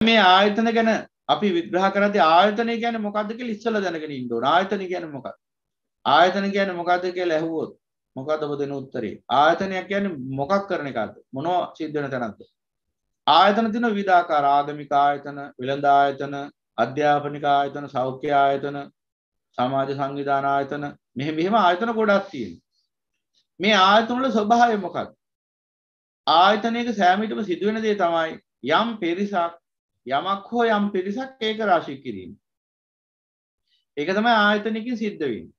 මේ ආයතන ගැන අපි විග්‍රහ කරද්දී ආයතනය කියන්නේ මොකක්ද කියලා ඉස්සෙල්ලා දැනගෙන ඉන්න ඕන. ආයතන කියන්නේ මොකක්ද? ආයතන කියන්නේ මොකක්ද කියලා ඇහුවොත් මොකක්ද ඔබ දෙන උත්තරේ? ආයතනයක් කියන්නේ මොකක් කරන එකක්ද? මොනවා සිද්ධ වෙන තැනක්ද? ආයතන තියෙන විවිධාකාර ආගමික ආයතන, වෙළඳ ආයතන, අධ්‍යාපනික ආයතන, සෞඛ්‍ය ආයතන, සමාජ සංවිධාන ආයතන, මෙහෙම ආයතන ගොඩක් තියෙනවා. මේ ආයතන වල ස්වභාවය මොකක්ද? ආයතනයක සෑමීටම සිදුවෙන දේ තමයි යම් පිරිසක් යමක් හෝ යම් පිරිසක් ඒක රාශී කිරීම. ඒක තමයි ආයතනයකින් සිද්ධ වෙන්නේ.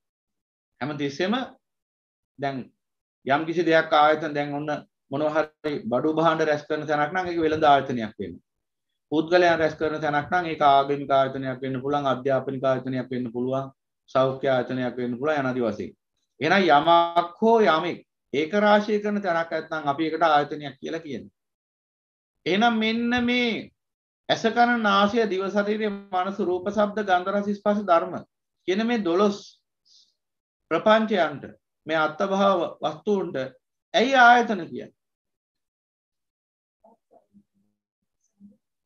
හැමතිස්සෙම දැන් යම් කිසි දෙයක් ආයතන දැන් ඔන්න මොනවා හරි බඩු භාණ්ඩ රැස් කරන තැනක් නම් ඒක වෙළඳ ආයතනයක් වෙනවා. පුද්ගලයන් රැස් කරන තැනක් නම් ඒක ආගමික ආයතනයක් වෙන්න පුළුවන්, අධ්‍යාපනික ආයතනයක් වෙන්න පුළුවන්, සෞඛ්‍ය ආයතනයක් වෙන්න පුළුවන් යනාදී වශයෙන්. එහෙනම් යමක් හෝ යමෙක් ඒක රාශී කරන තැනක් නැත්නම් අපි ඒකට ආයතනයක් කියලා කියනවා. එහෙනම් මෙන්න මේ ඇස කන නාසය දිව ශරීරය මනස රූප ශබ්ද ගන්ධ රස ස්පර්ශ ධර්ම කියන මේ 12 ප්‍රපංචයන්ට මේ අත්භව වස්තුන්ට ඇයි ආයතන කියන්නේ?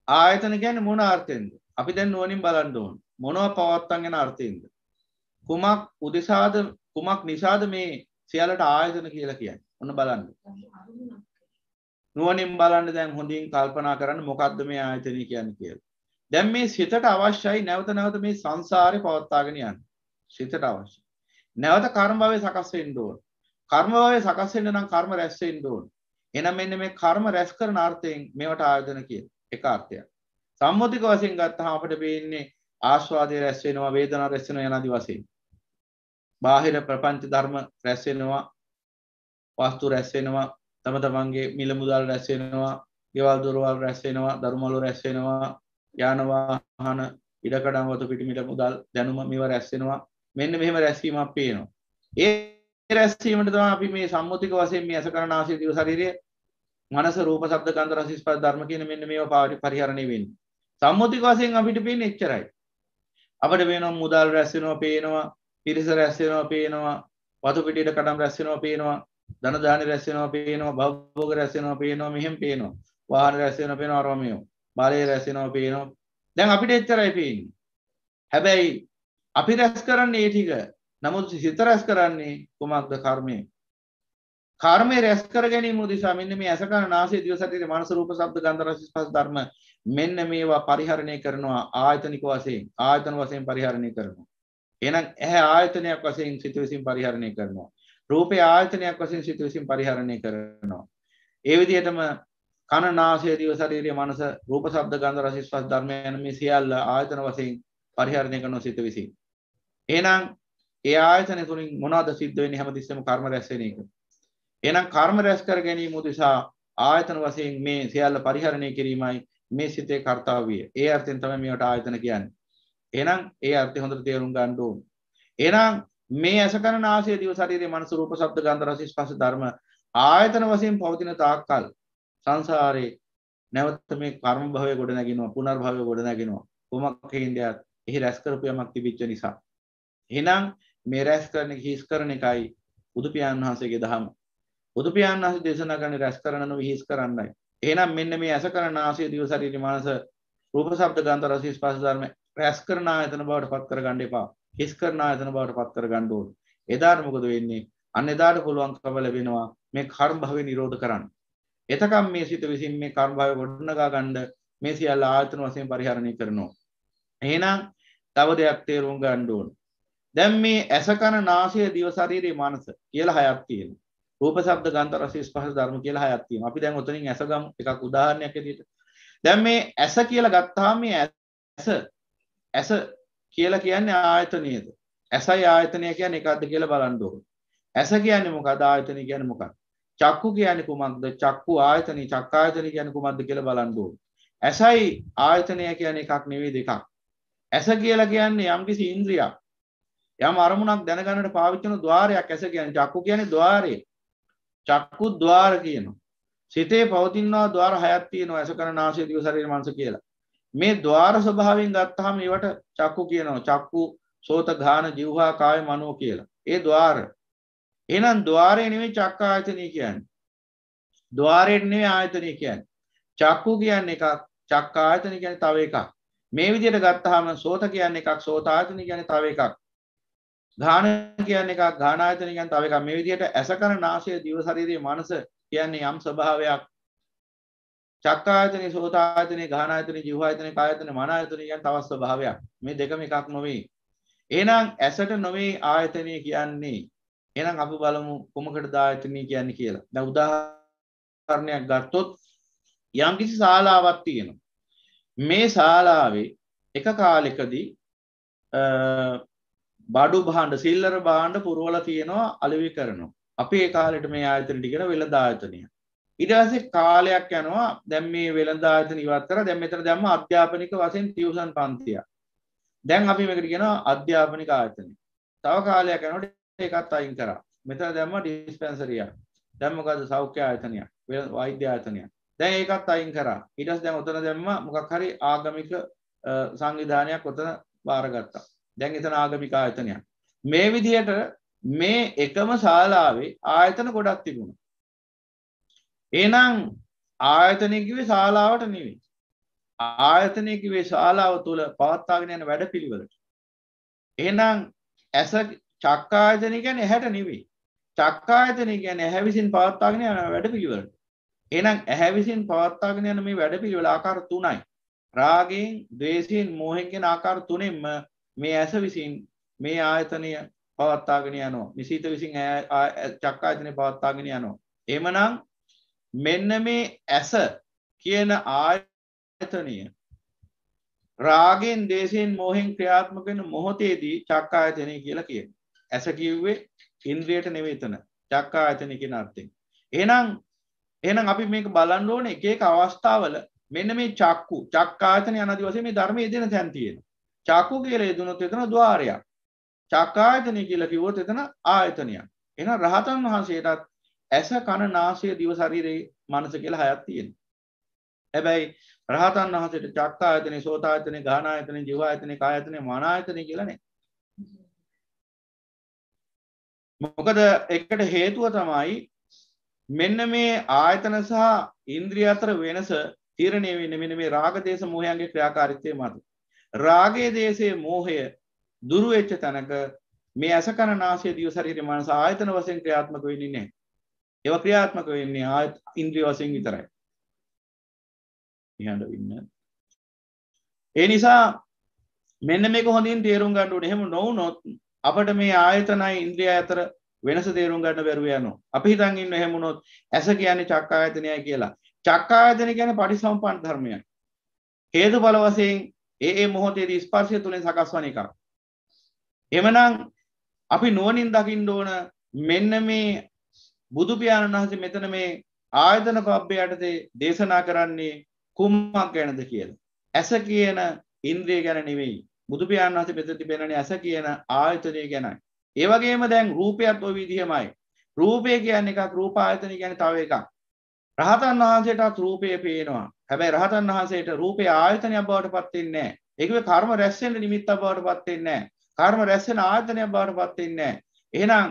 ආයතන කියන්නේ මොන අර්ථයෙන්ද? අපි දැන් නුවණින් බලන්න ඕන. මොනවා පවත්තන් යන අර්ථයෙන්ද? කුමක් උදෙසාද කුමක් නිසාද මේ සියල්ලට ආයතන කියලා කියන්නේ? ඔන්න බලන්න. නුවණින් බලන්න දැන් හොඳින් කල්පනා කරන්න මොකද්ද මේ ආයතනය කියන්නේ කියලා. දැන් මේ සිතට අවශ්‍යයි නැවත නැවත මේ සංසාරේ පවත්වාගෙන යන්න. සිතට අවශ්‍යයි. නැවත කර්ම භවය සකස් වෙන්න ඕන. කර්ම භවය සකස් වෙන්න නම් කර්ම රැස් වෙන්න ඕන. එහෙනම් මෙන්න මේ කර්ම රැස් කරන අර්ථයෙන් මේවට ආයතන කියන එක අර්ථයක්. සම්මුතික වශයෙන් ගත්තාම අපිට පේන්නේ ආස්වාදයේ රැස් වෙනවා, වේදනා රැස් වෙනවා යනාදී වශයෙන්. බාහිර ප්‍රපංච ධර්ම රැස් වෙනවා, වස්තු රැස් වෙනවා, තම තමන්ගේ මිල මුදල් රැස් වෙනවා, ගෙවල් දොරවල් රැස් වෙනවා, දරුමලු රැස් වෙනවා, යාන වාහන, ඉඩකඩම් වතු පිටි මිල මුදල් දැනුම මේවා රැස් වෙනවා. මෙන්න මෙහෙම රැස්වීමක් පේනවා. ඒ රැස්වීමට තමයි අපි මේ සම්මුතික වශයෙන් මේ අස කරන ආශය දිව ශරීරය මනස රූප ශබ්ද ගන්ධ රස ස්පර්ශ ධර්ම කියන මෙන්න මේවා පරිහරණය වෙන්නේ. සම්මුතික වශයෙන් අපිට පේන්නේ එච්චරයි. අපිට වෙනවා මුදල් රැස් වෙනවා පේනවා, පිරිස රැස් වෙනවා පේනවා, වතු පිටි ඉඩකඩම් රැස් වෙනවා පේනවා, ධන දාන රැස් වෙනවා පේනවා, භවභෝග රැස් වෙනවා පේනවා, මෙහෙම පේනවා. වාහන රැස් වෙනවා පේනවා, අරමමියෝ. බාලේ රැස් වෙනවා පේනවා. දැන් අපිට එච්චරයි පේන්නේ. හැබැයි අපි රැස් කරන්නේ ඒ ටික. නමුත් සිත රැස් කරන්නේ කුමක්ද? කර්මය. කර්මය රැස් කර ගැනීම උදෙසා මෙන්න මේ අස කන නාසය දිව ශරීරය මනස රූප ශබ්ද ගන්ධ රස ස්පර්ශ ධර්ම මෙන්න මේවා පරිහරණය කරනවා ආයතනික වශයෙන්. ආයතන වශයෙන් පරිහරණය කරනවා. එහෙනම් ඇහැ ආයතනයක් වශයෙන් සිත විසින් පරිහරණය කරනවා. රූපේ ආයතනයක් වශයෙන් සිත විසින් පරිහරණය කරනවා. ඒ විදිහටම කන නාසය දිව ශරීරය මනස රූප ශබ්ද ගන්ධ රස ස්පර්ශ ධර්ම යන මේ සියල්ල ආයතන වශයෙන් පරිහරණය කරනවා සිත විසින්. එහෙනම් ඒ ආයතන තුලින් මොනවද සිද්ධ වෙන්නේ? හැමතිස්සෙම කර්ම රැස් වෙන එක. එහෙනම් කර්ම රැස් කර ගැනීම උදෙසා ආයතන වශයෙන් මේ සියල්ල පරිහරණය කිරීමයි මේ සිතේ කාර්යය. ඒ අර්ථයෙන් තමයි මේවට ආයතන කියන්නේ. එහෙනම් ඒ අර්ථය හොඳට තේරුම් ගන්න ඕන. එහෙනම් මේ අස කන නාසය දිව ශරීරය මනස රූප ශබ්ද ගන්ධ රස ස්පර්ශ ධර්ම ආයතන වශයෙන් පවතින තාක්කල් සංසාරේ නැවත මේ කර්ම භවය ගොඩ නැගිනවා, පුනර්භවය ගොඩ නැගිනවා. කොමක් හේඳියත් එහි රැස් කරපු යමක් තිබිච්ච නිසා. එහෙනම් මේ රැස් කරන හිස් කරන එකයි බුදු පියාණන් වහන්සේගේ දහම. බුදු පියාණන් වහන්සේ දේශනා කරන්නේ රැස් කරන නොවි හිස් කරන්නයි. එහෙනම් මෙන්න මේ අස කරන නාසය දිව ශරීරය මනස රූප ශබ්ද ගන්ධ රස ස්පර්ශ ධර්ම රැස් කරන ආයතන බවට පත් කරගන්න එපා. හිස් කරන ආයතන බවට පත් කරගන්න ඕනේ. එදාට මොකද වෙන්නේ? අන්න එදාට පුළුවන්කම ලැබෙනවා මේ කර්ම භවය නිරෝධ කරන්න. එතකම් මේ සිත විසින් මේ කර්ම භවය ගොඩනගා ගන්න මේ සියල්ල ආයතන වශයෙන් පරිහරණය කරනවා. එහෙනම් තව දෙයක් තේරුම් ගන්න ඕනේ. දැන් මේ ඇස කන නාසය දිව ශරීරය මනස කියලා හයක් තියෙනවා. රූප ශබ්ද ගන්ධ රස ස්පර්ශ ධර්ම කියලා හයක් තියෙනවා. අපි දැන් ඔතනින් ඇස ගමු එකක් උදාහරණයක් ඇටියට. දැන් මේ ඇස කියලා ගත්තාම මේ ඇස කියලා කියන්නේ ආයතනයද? ඇසයි ආයතනය කියන්නේ එකක්ද කියලා බලන්න ඕනේ. ඇස කියන්නේ මොකක්ද? ආයතනය කියන්නේ මොකක්ද? චක්කු කියන්නේ කුමක්ද? චක්කු ආයතනයි, චක්කායතනය කියන්නේ කුමක්ද කියලා බලන්න ඕනේ. ඇසයි ආයතනය කියන්නේ එකක් නෙවෙයි දෙකක්. ඇස කියලා කියන්නේ යම්කිසි ඉන්ද්‍රියක්. යම් අරමුණක් දැනගන්නට පාවිච්චි කරන ద్వාරයක් ඇස කියන්නේ. චක්කු කියන්නේ ద్వාරය. චක්කු ద్వාර කියනවා. සිතේ පවතිනවා ద్వාර හයක් තියෙනවා. ඇස කන නාසය දිව ශරීර මනස කියලා. මේ ద్వාර ස්වභාවයෙන් ගත්තාම ඒවට චක්කු කියනවා. චක්කු, සෝත, ගාන, જીවහා, කාය, මනෝ කියලා. ඒ ద్వාර. එහෙනම් ద్వාරය නෙවෙයි චක්කායතනය කියන්නේ. ద్వාරයට නෙවෙයි ආයතනය කියන්නේ. චක්කු කියන්නේ එකක්, චක්ක ආයතන කියන්නේ තව එකක්. මේ විදිහට ගත්තාම සෝත කියන්නේ එකක්, සෝත ආයතන කියන්නේ තව එකක්. ගාන කියන්නේ එකක්, ගාන ආයතන කියන්නේ තව එකක්. මේ විදිහට ඇස කන නාසය දිව ශරීරයේ මනස කියන්නේ යම් ස්වභාවයක්. චක්ක ආයතනේ, සෝත ආයතනේ, ගාන ආයතනේ, ජීව ආයතනේ, කාය ආයතනේ, මන ආයතනේ කියන්නේ තව ස්වභාවයක්. මේ දෙකම එකක් නොවේ. එහෙනම් ඇසට නොවේ ආයතනය කියන්නේ. එහෙනම් අපි බලමු කොමකටද ආයතනය කියන්නේ කියලා. දැන් උදාහරණයක් ගත්තොත් යම් කිසි ශාලාවක් තියෙනවා. මේ ශාලාවේ එක කාලෙකදී බඩු භාණ්ඩ සිල්ලර භාණ්ඩ පුරවලා තියෙනවා අලෙවි කරනවා. අපි ඒ කාලෙට මේ ආයතනෙට කියන වෙළඳ ආයතනය. ඊට පස්සේ කාලයක් යනවා. දැන් මේ වෙළඳ ආයතන ඉවත් කරලා දැන් මෙතන දැම්ම අධ්‍යාපනික වශයෙන් ටියුෂන් පන්තියක්. දැන් අපි මේකට කියනවා අධ්‍යාපනික ආයතනය. තව කාලයක් යනකොට ඒකත් අයින් කරා. මෙතන දැම්ම ඩිස්පෙන්සරියක්. දැන් මොකද සෞඛ්‍ය ආයතනයක්, වෛද්‍ය ආයතනයක්. දැන් ඒකත් අයින් කරා. ඊට පස්සේ දැන් උතන දැම්ම මොකක් හරි ආගමික සංවිධානයක් උතන බාරගත්තා. දැන් එතන ආගමික ආයතනයක්. මේ විදිහට මේ එකම ශාලාවේ ආයතන ගොඩක් තිබුණා. එහෙනම් ආයතනය කිව්වේ ශාලාවට නෙවෙයි. ආයතනය කිව්වේ ශාලාව තුල පවත්වාගෙන යන වැඩපිළිවෙලට. එහෙනම් ඇස චක්කායතනය කියන්නේ ඇහැට නෙවෙයි. චක්කායතනය කියන්නේ ඇහැ විසින් පවත්වාගෙන යන වැඩපිළිවෙලට. එහෙනම් ඇහැ විසින් පවත්වාගෙන යන මේ වැඩපිළිවෙල ආකාර තුනයි. රාගයෙන්, ද්වේෂයෙන්, මෝහයෙන් කියන ආකාර තුනෙන්ම මේ ඇස විසින් මේ ආයතනය පවත්වාගෙන යනවා. නිසිත විසින් චක්කායතනය පවත්වාගෙන යනවා. එහෙමනම් මෙන්න මේ ඇස කියන ආයතනය රාගෙන්, දේශයෙන්, මෝහෙන් ක්‍රියාත්මක වෙන මොහොතේදී චක්කායතනය කියලා කියනවා. ඇස කිව්වේ ඉන්ද්‍රියට නෙවෙයි එතන. චක්කායතනය කියන අර්ථයෙන්. එහෙනම් අපි මේක බලන්න ඕනේ එක එක අවස්ථාවල මෙන්න මේ චක්කායතනය අනාදි වශයෙන් මේ ධර්මයේ යෙදෙන තැන් තියෙනවා. චක්කු කියලා යෙදුනොත් එතන ద్వාරයක්. චක්කායතනය කියලා කිව්වොත් එතන ආයතනයක්. එහෙනම් රහතන් වහන්සේටත් ඇස කන නාසය දිව ශරීරයේ මනස කියලා හයක් තියෙනවා. හැබැයි රහතන් වහන්සේට චක්කායතනේ, සෝතායතනේ, ගාහනායතනේ, ජීවායතනේ, කායයතනේ, මනායතනේ කියලා නෑ. මොකද එකට හේතුව තමයි මෙන්න මේ ආයතන සහ ඉන්ද්‍රිය අතර වෙනස තීරණය වෙන්නේ මෙන්න මේ රාග දේශ මොහයන්ගේ ක්‍රියාකාරීත්වය මත. රාගයේ දේශයේ මෝහය දුරු වෙච්ච තැනක මේ ඇස කන නාසය දිව ශරීරය මනස ආයතන වශයෙන් ක්‍රියාත්මක වෙන්නේ නැහැ. ඒවා ක්‍රියාත්මක වෙන්නේ ඉන්ද්‍රිය වශයෙන් විතරයි. ඒ නිසා මෙන්න මේක හොඳින් තේරුම් ගන්න ඕනේ. එහෙම නොවුනොත් අපිට මේ ආයතනයි ඉන්ද්‍රිය අතර වෙනස තේරුම් ගන්න බැරුව යනවා. අපි හිතන් ඉන්න එහෙම වුණොත් ඇස කියන්නේ චක්කායතනයයි කියලා. චක්කායතන කියන්නේ පටිසම්පන්න ධර්මයක්. හේතුඵල වශයෙන් ඒ මොහොතේදී ස්පර්ශය තුලින් සකස් වන එකක්. එhmenan අපි නුවණින් දකින්න ඕන මෙන්න මේ බුදු පියාණන් වහන්සේ මෙතන මේ ආයතන පබ්බයටදී දේශනා කරන්නේ කුමක් ගැනද කියලා. ඇස කියන ඉන්ද්‍රිය ගැන නෙවෙයි. බුදු පියාණන් වහන්සේ මෙතන තිබෙනනේ ඇස කියන ආයතනය ගැනයි. ඒ වගේම දැන් රූපයත් ඔය විදිහමයි. රූපය කියන්නේ එකක්, රූප ආයතනය කියන්නේ තව එකක්. රහතන් වහන්සේටත් රූපය පේනවා. හැබැයි රහතන් වහන්සේට රූපය ආයතනයක් බවට පත් වෙන්නේ නැහැ. ඒකේ කර්ම රැස් වෙන්න නිමිත්තක් බවට පත් වෙන්නේ නැහැ. කර්ම රැස් වෙන ආයතනයක් බවට පත් වෙන්නේ නැහැ. එහෙනම්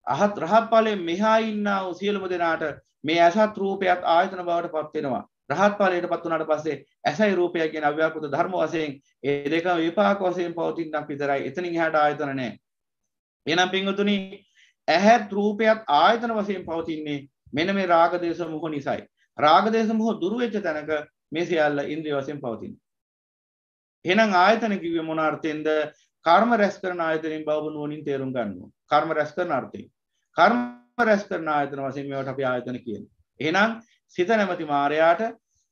රහත් ඵලයෙන් මෙහා ඉන්නා වූ සියලුම දෙනාට මේ ඇසත් රූපයත් ආයතන බවට පත් වෙනවා. රහත් ඵලයට පත් වුණාට පස්සේ ඇසයි රූපය කියන අව්‍යාකෘත ධර්ම වශයෙන් ඒ දෙකම විපාක වශයෙන් පවතිනක් විතරයි. එතනින් එහාට ආයතන නැහැ. එහෙනම් පින්වතුනි ඇහත් රූපයත් ආයතන වශයෙන් පවතින්නේ මෙන්න මේ රාග දේශ මොහ නිසායි. රාග දේශ මොහ දුරු වෙච්ච තැනක මේ සියල්ල ඉන්ද්‍රිය වශයෙන් පවතිනවා. එහෙනම් ආයතන කිව්වේ මොන අර්ථයෙන්ද? කර්ම රැස් කරන ආයතනෙන් බව නුවණින් තේරුම් ගන්න ඕන. කර්ම රැස් කරන අර්ථයෙන්. කර්ම රැස් කරන ආයතන වශයෙන් මේවට අපි ආයතන කියනවා. එහෙනම් සිත නැමැති මායයට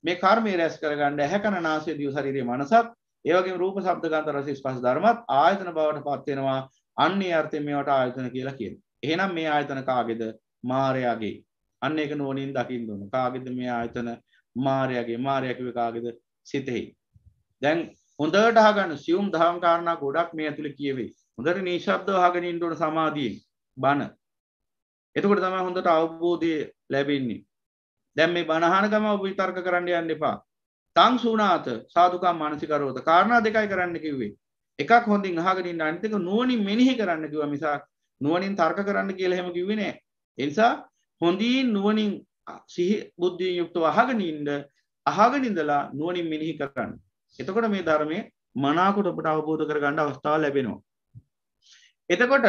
මේ කර්මය රැස් කරගන්න ඇහැ කන නාසය දිව ශරීරයේ මනසත් ඒ වගේම රූප ශබ්ද ගන්ධ රස ස්පර්ශ ධර්මත් ආයතන බවට පත් වෙනවා. අන්නේ අර්ථයෙන් මේවට ආයතන කියලා කියනවා. එහෙනම් මේ ආයතන කාගේද? මායයාගේ. අන්න ඒක නුවණින් දකින්න ඕන. කාගේද මේ ආයතන? මායයාගේ. මායයා කිව්වේ කාගේද? සිතෙහි. දැන් හොඳට අහගන්න සියුම් දහම් කාරණා ගොඩක් මේ ඇතුලේ කියවේ. හොඳට නිශ්ශබ්දව අහගෙන ඉන්න ඕන සමාධියෙන්. බණ. එතකොට තමයි හොඳට අවබෝධය ලැබෙන්නේ. දැන් මේ බණ අහන ගම ඔබ විතර්ක කරන්න යන්න එපා. තං සුණාත සාදුකම් මානසිකරෝත. කාරණා දෙකයි කරන්න කිව්වේ. එකක් හොඳින් අහගෙන ඉන්න අනිත් එක නුවණින් මෙනෙහි කරන්න කිව්වා මිසක් නුවණින් තර්ක කරන්න කියලා එහෙම කිව්වේ නෑ. ඒ නිසා හොඳින් නුවණින් සිහි බුද්ධියෙන් යුක්තව අහගෙන ඉන්න අහගෙන ඉඳලා නුවණින් මෙනෙහි කරන්න. එතකොට මේ ධර්මයේ මනාකොට ඔබට අවබෝධ කරගන්න අවස්ථාව ලැබෙනවා. එතකොට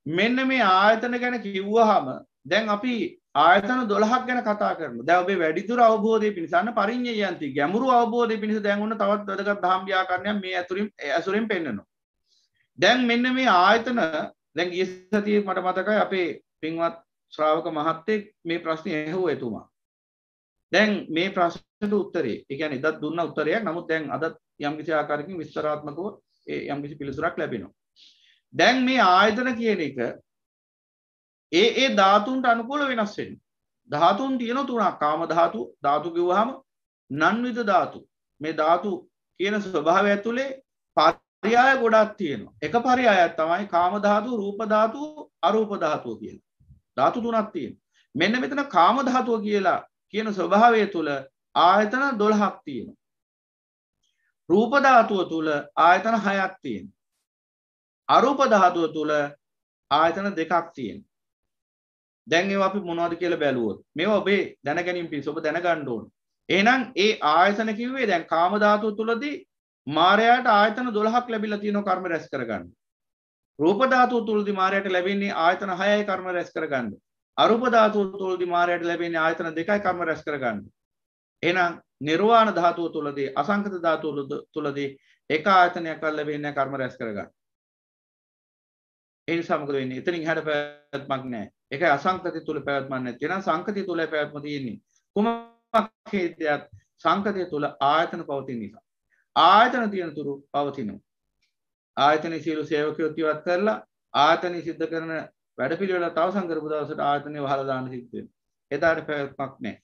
මෙන්න මේ ආයතන ගැන කිව්වහම දැන් අපි ආයතන 12ක් ගැන කතා කරනවා. දැන් ඔබේ වැඩිදුර අවබෝධය පිණිස අන්න පරිඤ්ඤයන්ති ගැඹුරු අවබෝධය පිණිස දැන් ඔන්න තවත් වැදගත් දහම් ව්‍යාකරණයක් මේ ඇසුරින් පෙන්නනවා. දැන් මෙන්න මේ ආයතන දැන් ගිය සතියේ මට මතකයි අපේ පින්වත් ශ්‍රාවක මහත්තයෙක් මේ ප්‍රශ්නේ ඇහුවා එතුමා. දැන් මේ ප්‍රශ්නට උත්තරේ ඒ කියන්නේ ඉදත් දුන්න උත්තරයක්. නමුත් දැන් අදත් යම්කිසි ආකාරයකින් විස්තරාත්මකව යම්කිසි පිළිතුරක් ලැබෙනවා. දැන් මේ ආයතන කියන එක ඒ ධාතුන්ට අනුකූල වෙනස් වෙන්නේ. ධාතුන් තියෙන තුනක්. කාම ධාතු, ධාතු කිව්වහම නන්විත ධාතු. මේ ධාතු කියන ස්වභාවය ඇතුලේ පරයය ගොඩක් තියෙනවා. එක පරයයක් තමයි කාම ධාතු, රූප ධාතු, අරූප ධාතුව කියලා. ධාතු තුනක් තියෙනවා. මෙන්න මෙතන කාම ධාතුව කියලා කියන ස්වභාවය තුල ආයතන 12ක් තියෙනවා. රූප ධාතුව තුල ආයතන 6ක් තියෙනවා. අරූප ධාතුව තුල ආයතන 2ක් තියෙනවා. දැන් ඒවා අපි මොනවද කියලා බැලුවොත් මේවා ඔබේ දැනගැනීම පිණිස ඔබ දැනගන්න ඕන. එහෙනම් ඒ ආයතන කිව්වේ දැන් කාම ධාතුව තුලදී මායයට ආයතන 12ක් ලැබිලා තියෙනවා කර්ම රැස් කරගන්න. රූප ධාතුව තුලදී මායයට ලැබෙන්නේ ආයතන 6යි කර්ම රැස් කරගන්න. අරූප ධාතුව තුලදී මායයට ලැබෙන්නේ ආයතන 2යි කර්ම රැස් කරගන්න. එහෙනම් නිර්වාණ ධාතුව තුලදී අසංකත ධාතුව තුලදී එක ආයතනයක් ලැබෙන්නේ කර්ම රැස් කරගන්න. ඒ නිසා මොකද වෙන්නේ? එතනින් හැඩ පැවැත්මක් නැහැ. ඒකයි අසංකතිය තුල පැවැත්මක් නැති. එහෙනම් සංකතිය තුල පැවැත්ම තියෙන්නේ. කුමක් හේතුයක්? සංකතිය තුල ආයතන පවතින නිසා. ආයතන තියෙන තුරු පවතිනවා. ආයතනයේ සියලු සේවකයෝ ඉවත් කරලා ආයතනයේ සිද්ධ කරන වැඩපිළිවෙල තවසම් කරපු දවසට ආයතනය වහලා දාන්න සිද්ධ වෙනවා. එදාට පැවැත්මක් නැහැ.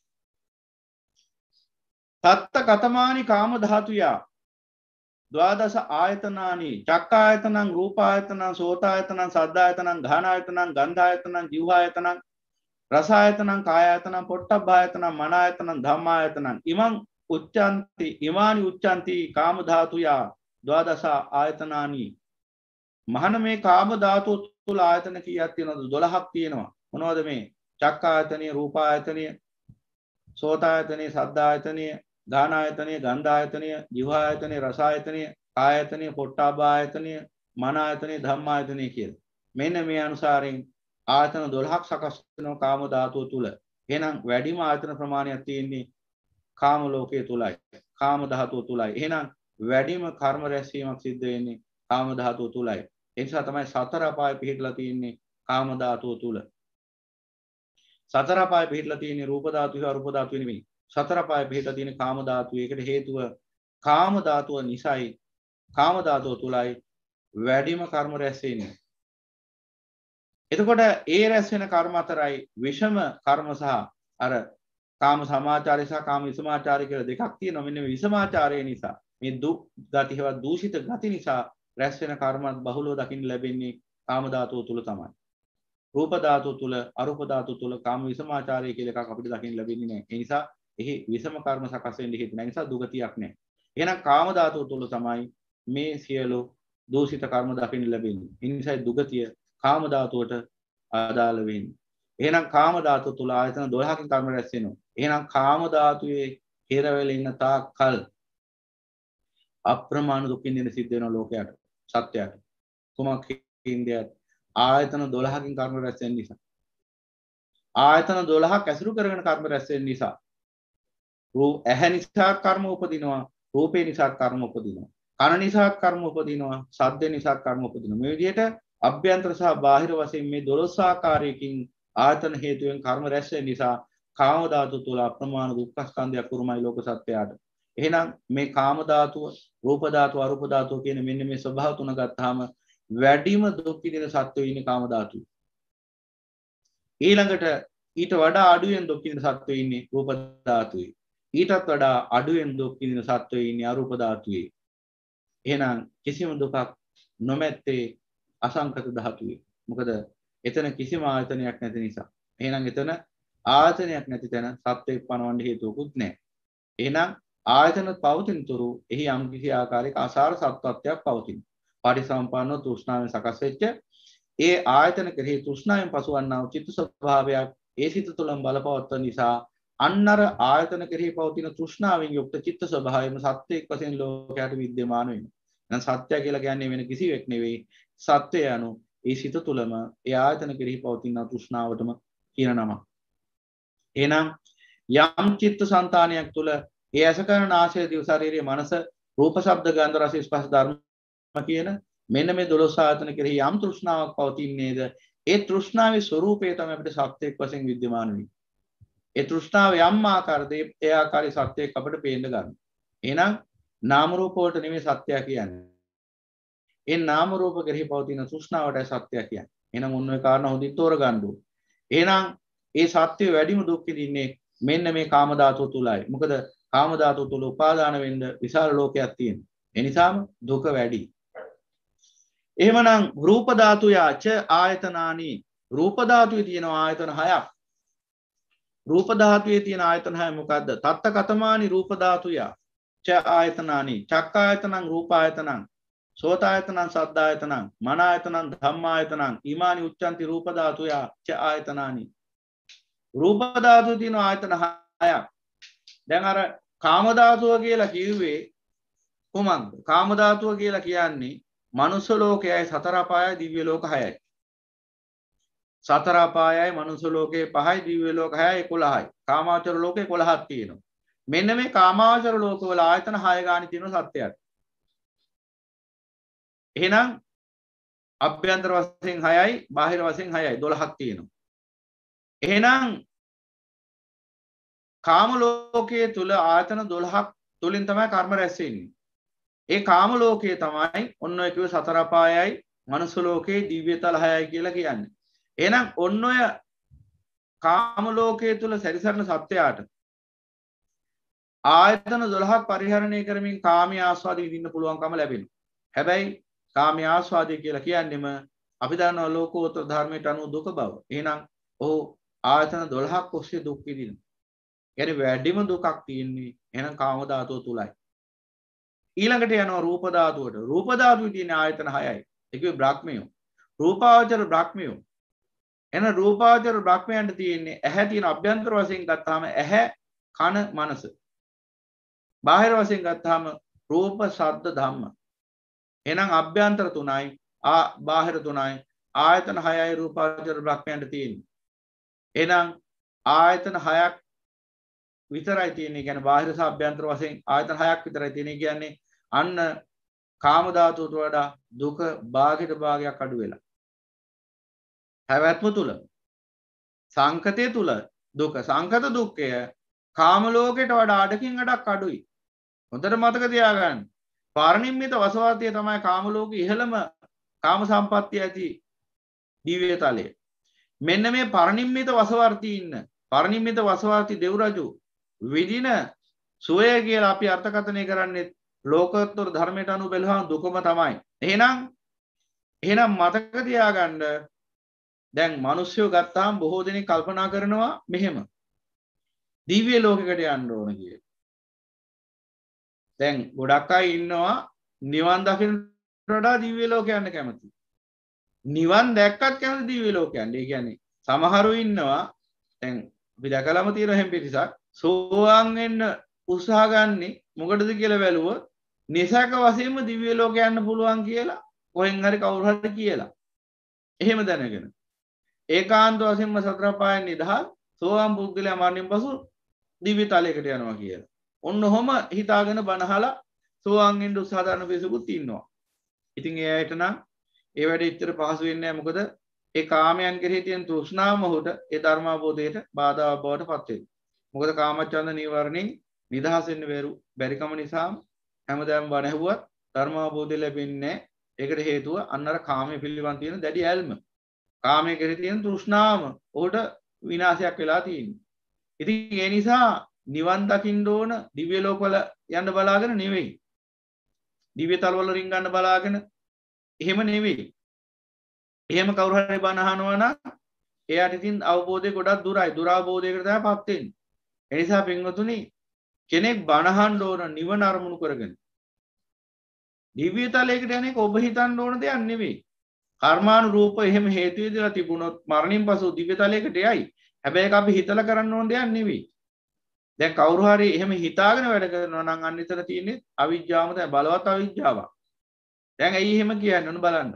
තත්ත කතමානි කාම ධාතුයා ද්වාදස ආයතනානි චක්කායතනං රූපායතනං සෝතායතනං සද්ධායතනං ඝානායතනං ගන්ධායතනං ජීවආයතනං රසායතනං කායායතනං පොට්ටබ්බායතනං මනායතනං ධම්මායතනං ඉමානි උච්චන්ති කාම ධාතුයා ද්වාදස ආයතනානි. මහන මේ කාම ධාතුව තුල ආයතන කීයක් තියෙනවද? 12ක් තියෙනවා. මොනවද මේ? චක්කායතනය, රූපායතනය, සෝතායතනය, සද්ධායතනය, ඝානායතනය, ගන්ධායතනය, ජීවආයතනය, රසායතනය, කායයතනය, පොට්ටබ්බායතනය, මනායතනය, ධම්මායතනය කියලා. මෙන්න මේ අනුසාරයෙන් ආයතන 12ක් සකස් වෙනවා කාම ධාතුව තුල. එහෙනම් වැඩිම ආයතන ප්‍රමාණයක් තියෙන්නේ කාම ලෝකයේ තුලයි. කාම ධාතුව තුලයි. එහෙනම් වැඩිම කර්ම රැස්වීමක් සිද්ධ වෙන්නේ කාම ධාතුව තුලයි. ඒ නිසා තමයි සතර අපාය පිහිටලා තියෙන්නේ කාම ධාතුව තුල. සතර අපාය පිහිටලා තියෙන්නේ රූප ධාතුවේ අරූප ධාතුවේ නෙමෙයි. සතර අපාය පිහිටලා තියෙන්නේ කාම ධාතුවේ. ඒකට හේතුව කාම ධාතුව නිසායි. කාම ධාතුව තුලයි වැඩිම කර්ම රැස් වෙන්නේ. එතකොට ඒ රැස් වෙන කර්ම අතරයි විෂම කර්ම සහ අර කාම සමාචාරය සහ කාම විසමාචාරය කියලා දෙකක් තියෙනවා. මෙන්න මේ විසමාචාරය නිසා මේ ගති හේවත් දූෂිත ගති නිසා රැස් වෙන කර්මත් බහුලව දකින්න ලැබෙන්නේ කාම ධාතුව තුල තමයි. රූප ධාතුව තුල අරූප ධාතුව තුල කාම විසමාචාරය කියලා එකක් අපිට දකින්න ලැබෙන්නේ නැහැ. ඒ නිසා එහි විසම කර්ම සකස් වෙන්න හේතු නැහැ. නිසා දුගතියක් නැහැ. එහෙනම් කාම ධාතුව තුල තමයි මේ සියලු දූෂිත කර්ම දකින්න ලැබෙන්නේ. ඒ නිසා දුගතිය කාම ධාතුවට අදාළ වෙන්නේ. එහෙනම් කාම ධාතුව තුල ආයතන 12කින් කර්ම රැස් වෙනවා. එහෙනම් කාම ධාතුවේ හිරවෙල ඉන්න තාක් කල් අප්‍රමාණ දුකින් දෙන සිද්ධ වෙන ලෝකයට සත්‍යයට. කුමක් හින්දාද? ආයතන 12කින් කර්ම රැස් වෙන නිසා. ආයතන 12ක් ඇසුරු කරගෙන කර්ම රැස් වෙන නිසා. ඇහැ නිසා කර්ම උපදිනවා, රූපේ නිසා කර්ම උපදිනවා, කන නිසා කර්ම උපදිනවා, ශබ්ද නිසා කර්ම උපදිනවා. මේ විදිහට අභ්‍යන්තර සහ බාහිර වශයෙන් මේ 12 ආකාරයකින් ආයතන හේතුවෙන් කර්ම රැස් වෙන නිසා කාම ධාතු තුල අප්‍රමාණ දුක්ඛ ස්කන්ධයක් උරුමයි ලෝක සත්‍යයට. එහෙනම් මේ කාම ධාතුව, රූප ධාතුව, අරූප ධාතුව කියන මෙන්න මේ ස්වභාව තුන ගත්තාම වැඩිම දුක් විඳින සත්වෝ ඉන්නේ කාම ධාතුවේ. ඊළඟට ඊට වඩා අඩුවෙන් දුක් විඳින සත්වෝ ඉන්නේ රූප ධාතුවේ. ඊටත් වඩා අඩුවෙන් දුක් විඳින සත්වෝ ඉන්නේ අරූප ධාතුවේ. එහෙනම් කිසිම දුකක් නොමැත්තේ අසංකත ධාතුවේ. මොකද එතන කිසිම ආයතනයක් නැති නිසා. එහෙනම් එතන ආයතනයක් නැති තැන සත්වෙක් පනවන්න හේතුවකුත් නැහැ. එහෙනම් ආයතන පවතින තුරු එහි යම් කිසි ආකාරයක අසාර සත්වත්වයක් පවතින. පටිසම්පන්නව තෘෂ්ණාවෙන් සකස් වෙච්ච ඒ ආයතන කෙරෙහි තෘෂ්ණාවෙන් පසුවන්නා වූ චිත්ත ස්වභාවයක් ඒ සිත තුළම බලපවත්වන නිසා අන්නර ආයතන කෙරෙහි පවතින තෘෂ්ණාවෙන් යුක්ත චිත්ත ස්වභාවයම සත්‍යයක් වශයෙන් ලෝකයට විද්‍යමාන වෙනවා. එහෙනම් සත්‍ය කියලා කියන්නේ වෙන කිසිවෙක් නෙවෙයි. සත්‍ය යනු ඒ සිත තුළම ඒ ආයතන කෙරෙහි පවතින තෘෂ්ණාවටම කියන නම. එහෙනම් යම් චිත්ත සංතානයක් තුළ ඒ ඇස කරන ආශය දිව ශරීරයේ මනස රූප ශබ්ද ගන්ධ රස ස්පර්ශ ධර්ම කියන මෙන්න මේ 12 ආයතන කෙරෙහි යම් තෘෂ්ණාවක් පවතින්නේද ඒ තෘෂ්ණාවේ ස්වરૂපය තමයි අපිට සත්‍යයක් වශයෙන් විද්‍යමාන වෙන්නේ. ඒ තෘෂ්ණාව යම් ආකාරද ඒ ආකාරي සත්‍යයක් අපිට පේන්න ගන්න. එහෙනම් නාම රූප වලට නෙමෙයි සත්‍ය කියන්නේ. ඒ නාම රූප කෙරෙහි පවතින තෘෂ්ණාවටයි සත්‍ය කියන්නේ. එහෙනම් ඔන්න ඔය කාරණා හොඳින් තෝරගන්න ඕනේ. එහෙනම් ඒ සත්‍ය වැඩිම දුක් විඳින්නේ මෙන්න මේ කාම ධාතුව තුලයි. මොකද කාම ධාතුව තුල උපාදාන වෙන්න විශාල ලෝකයක් තියෙනවා. ඒ නිසාම දුක වැඩි. එහෙමනම් රූප ධාතු යාච ආයතනානි රූප ධාතුවේ තියෙන ආයතන 6ක්. රූප ධාතුවේ තියෙන ආයතන 6 මොකද්ද? තත්ත කතමානි රූප ධාතුය ච ආයතනානි චක්කායතනං රූපායතනං සෝතායතනං සද්ධායතනං මනායතනං ධම්මායතනං ඊමානි උච්චන්ති රූප ධාතුය ච ආයතනානි රූප ධාතුවේ තියෙන ආයතන 6ක්. දැන් අර කාම ධාතුව කියලා කිව්වේ කොහොමද? කාම ධාතුව කියලා කියන්නේ මනුස්ස ලෝකයයි සතර අපායයි දිව්‍ය ලෝක 6යි. සතර අපායයි මනුස්ස ලෝකේ 5යි දිව්‍ය ලෝක 6යි 11යි. කාමාවචර ලෝකේ 11ක් තියෙනවා. මෙන්න මේ කාමාවචර ලෝකවල ආයතන 6 ගානේ තියෙන සත්‍යයක්. එහෙනම් අභ්‍යන්තර වශයෙන් 6යි බාහිර වශයෙන් 6යි 12ක් තියෙනවා. එහෙනම් කාම ලෝකයේ තුල ආයතන 12ක් තුලින් තමයි කර්ම රැස් වෙන්නේ. ඒ කාම ලෝකයේ තමයි ඔන්න ඔය කිව්ව සතර අපායයි මනුස්ස ලෝකේ දිව්‍යතල 6යි කියලා කියන්නේ. එහෙනම් ඔන්න ඔය කාම ලෝකයේ තුල සැරිසරන සත්‍යයට ආයතන 12ක් පරිහරණය කරමින් කාමී ආස්වාදෙ විඳින්න පුළුවන්කම ලැබෙනවා. හැබැයි කාමී ආස්වාදය කියලා කියන්නේම අපි දන්නවා ලෝකෝත්තර ධර්මයට අනුව දුක බව. එහෙනම් ඔහු ආයතන 12ක් ඔස්සේ දුක් විඳිනවා. يعني වැඩිම දුකක් තියෙන්නේ එහෙනම් කාම ධාතුව තුලයි. ඊළඟට යනවා රූප ධාතුවට. රූප ධාතුවේ තියෙන ආයතන 6යි. ඒකේ බ්‍රහ්මයෝ. රූපාවචර බ්‍රහ්මයෝ. එන රූපාවචර බ්‍රහ්මයන්ට තියෙන්නේ ඇහැ තියෙන අභ්‍යන්තර වශයෙන් ගත්තාම ඇහැ කන මනස. බාහිර වශයෙන් ගත්තාම රූප ශබ්ද ධම්ම. එහෙනම් අභ්‍යන්තර 3යි බාහිර 3යි ආයතන 6යි රූපාවචර බ්‍රහ්මයන්ට තියෙන්නේ. එහෙනම් ආයතන 6ක් විතරයි තියෙන්නේ. කියන්නේ බාහිර සහ අභ්‍යන්තර වශයෙන් ආයතන 6ක් විතරයි තියෙන්නේ. කියන්නේ අන්න කාම ධාතුවට වඩා දුක භාගයට භාගයක් අඩු වෙලා. හැවැත්ම තුල සංකතය තුල දුක සංකත දුක්ඛය කාම ලෝකයට වඩා අඩකින් අඩක් අඩුයි. හොඳට මතක තියාගන්න. පරිනිම්මිත වසවාතිය තමයි කාම ලෝකයේ ඉහළම කාම සම්පත්තිය ඇති දිව්‍ය තලය. මෙන්න මේ පරිනිම්මිත වසවර්ති ඉන්න පරිනිම්මිත වසවාති දෙව්රජු විදින සෝය කියලා අපි අර්ථකථනය කරන්නේ ලෝකෝත්තර ධර්මයට අනුව බැලුවම දුකම තමයි. එහෙනම් මතක තියාගන්න දැන් මිනිස්සුયો ගත්තාම බොහෝ දෙනෙක් කල්පනා කරනවා මෙහෙම දිව්‍ය ලෝකයකට යන්න ඕන කියලා. දැන් ගොඩක් අය ඉන්නවා නිවන් දකින්නට වඩා දිව්‍ය ලෝක යන්න කැමති. නිවන් දැක්කත් කැමති දිව්‍ය ලෝක යන්න. ඒ කියන්නේ සමහරු ඉන්නවා දැන් අපි දැකලාම තියෙන හැම පිටිසක් සෝවාන් වෙන්න උත්සාහ ගන්නේ මොකටද කියලා බැලුවොත් නිසක වශයෙන්ම දිව්‍ය ලෝක යන්න පුළුවන් කියලා කොහෙන් හරි කවුරු හරි කියලා. එහෙම දැනගෙන ඒකාන්ත වශයෙන්ම සතර පායන් නිදහස් සෝවාන් පුද්ගලයා මරණින් පසු දිව්‍ය තලයකට යනවා කියලා. ඔන්න ඔහම හිතාගෙන බනහලා සෝවාන් වෙන්න උත්සාහ කරන පිරිසකුත් ඉන්නවා. ඉතින් ඒ අයට නම් ඒ වැඩේ ඉතර පහසු වෙන්නේ නැහැ. මොකද ඒ කාමයන් කෙරෙහි තියෙන තෘෂ්ණාව මොහොත ඒ ධර්ම අවබෝධයට බාධාවක් බවට පත් වෙනවා. මොකද කාමච්ඡන්ද නීවරණෙන් නිදහස් වෙන්න බැරිකම නිසා හැමදාම බණ ඇහුවත් ධර්ම අවබෝධය ලැබෙන්නේ නැහැ. ඒකට හේතුව අන්නර කාමයේ පිළිවන් තියෙන දැඩි ඇල්ම. කාමයේ කෙරෙහි තියෙන තෘෂ්ණාවම ඔහුට විනාශයක් වෙලා තියෙනවා. ඉතින් ඒ නිසා නිවන් දකින්න ඕන දිව්‍ය ලෝකවල යන්න බලාගෙන නෙවෙයි. දිව්‍ය තලවල රින්ගන්න බලාගෙන එහෙම නෙවෙයි. එහෙම කවුරු හරි බණ අහනවා නම් එයාට ඉතින් අවබෝධය ගොඩක් දුරයි. දුරාවබෝධයකට තමයි පත් වෙන්නේ. ඒ නිසා පින්වතුනි කෙනෙක් බණ අහන්න ඕන නිවන අරමුණු කරගෙන. දිව්‍ය තලයකට යන්නේ ඔබ හිතන්න ඕන දෙයක් නෙවෙයි. කර්මානුරූප එහෙම හේතු වේදලා තිබුණොත් මරණින් පසු දිව්‍ය තලයකට යයි. හැබැයි ඒක අපි හිතලා කරන්න ඕන දෙයක් නෙවෙයි. දැන් කවුරු හරි එහෙම හිතාගෙන වැඩ කරනවා නම් අන්න එතන තියෙන්නේ අවිජ්ජාවම තමයි බලවත් අවිජ්ජාවක්. දැන් ඇයි එහෙම කියන්නේ ඔන්න බලන්න.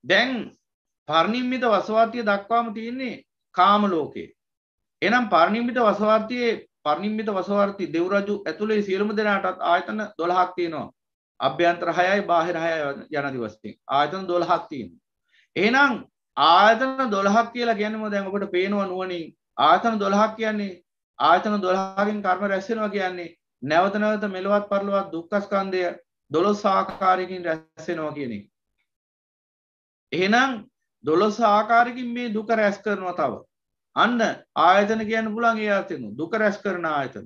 දැන් පරිනිම්මිත වසවාර්තිය දක්වාම තියෙන්නේ කාම ලෝකේ. එහෙනම් පරිනිම්මිත වසවාර්තියේ පරිනිම්මිත වසවාර්ති දෙව් රජු ඇතුලේ සියලුම දෙනාටත් ආයතන 12ක් තියෙනවා. අභ්‍යන්තර 6යි බාහිර 6යි යන දිවස්යෙන් ආයතන 12ක් තියෙනවා. එහෙනම් ආයතන 12ක් කියලා කියන්නේ දැන් ඔබට පේනවා නුවණින් ආයතන 12ක් කියන්නේ ආයතන 12කින් කර්ම රැස් වෙනවා කියන්නේ නැවත නැවත මෙලවත් පරලොවත් දුක්ඛ ස්කන්ධය 12 ආකාරයකින් රැස් වෙනවා කියන එක. එහෙනම් 12 ආකාරයකින් මේ දුක රැස් කරනවා තව. අන්න ආයතන කියන්න පුළුවන් ඒ අර්ථයෙන් දුක රැස් කරන ආයතන.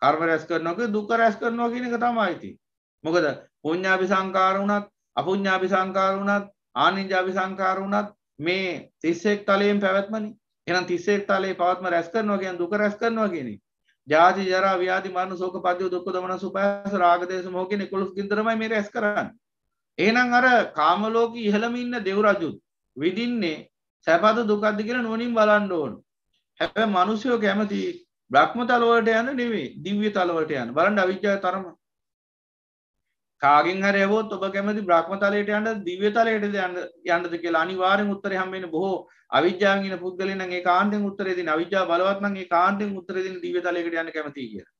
කර්ම රැස් කරනවා කිය දුක රැස් කරනවා කියන එක තමයි තියෙන්නේ. මොකද පුඤ්ඤාභි සංකාර වුණත් අපුඤ්ඤාභි සංකාර වුණත් ආනිඤ්ඤාභි සංකාර වුණත් මේ 31 තලයෙන් පැවැත්මනේ. එහෙනම් 31 තලයේ පවත්ම රැස් කරනවා කියන්නේ දුක රැස් කරනවා කියන එක. ජාති ජරා ව්‍යාධි මරණ ශෝක පරිදේ දුක්ඛ දමන සුපාස රාග දේශ මොහ කියන 11 කින් තමයි මේ රැස් කරන්නේ. එහෙනම් අර කාම ලෝකී ඉහළම ඉන්න දෙව් රජුත් විඳින්නේ සැපද දුකද කියලා නුවණින් බලන්න ඕන. හැබැයි මිනිස්සුયો කැමති බ්‍රහ්ම තල වලට යන්න නෙවෙයි දිව්‍ය තල වලට යන්න. බලන්න අවිජ්ජාවේ තරම. කාගෙන් හරි ඇහුවොත් ඔබ කැමති බ්‍රහ්ම තලයට යන්න දිව්‍ය තලයටද යන්නද කියලා අනිවාර්යෙන් උත්තරේ හම්බෙන්නේ බොහෝ අවිජ්ජාවෙන් ඉන්න පුද්ගලයන් නම් ඒකාන්තයෙන් උත්තරේ දෙන අවිජ්ජාව බලවත් නම් ඒකාන්තයෙන් උත්තරේ දෙන දිව්‍ය තලයකට යන්න කැමතියි කියලා.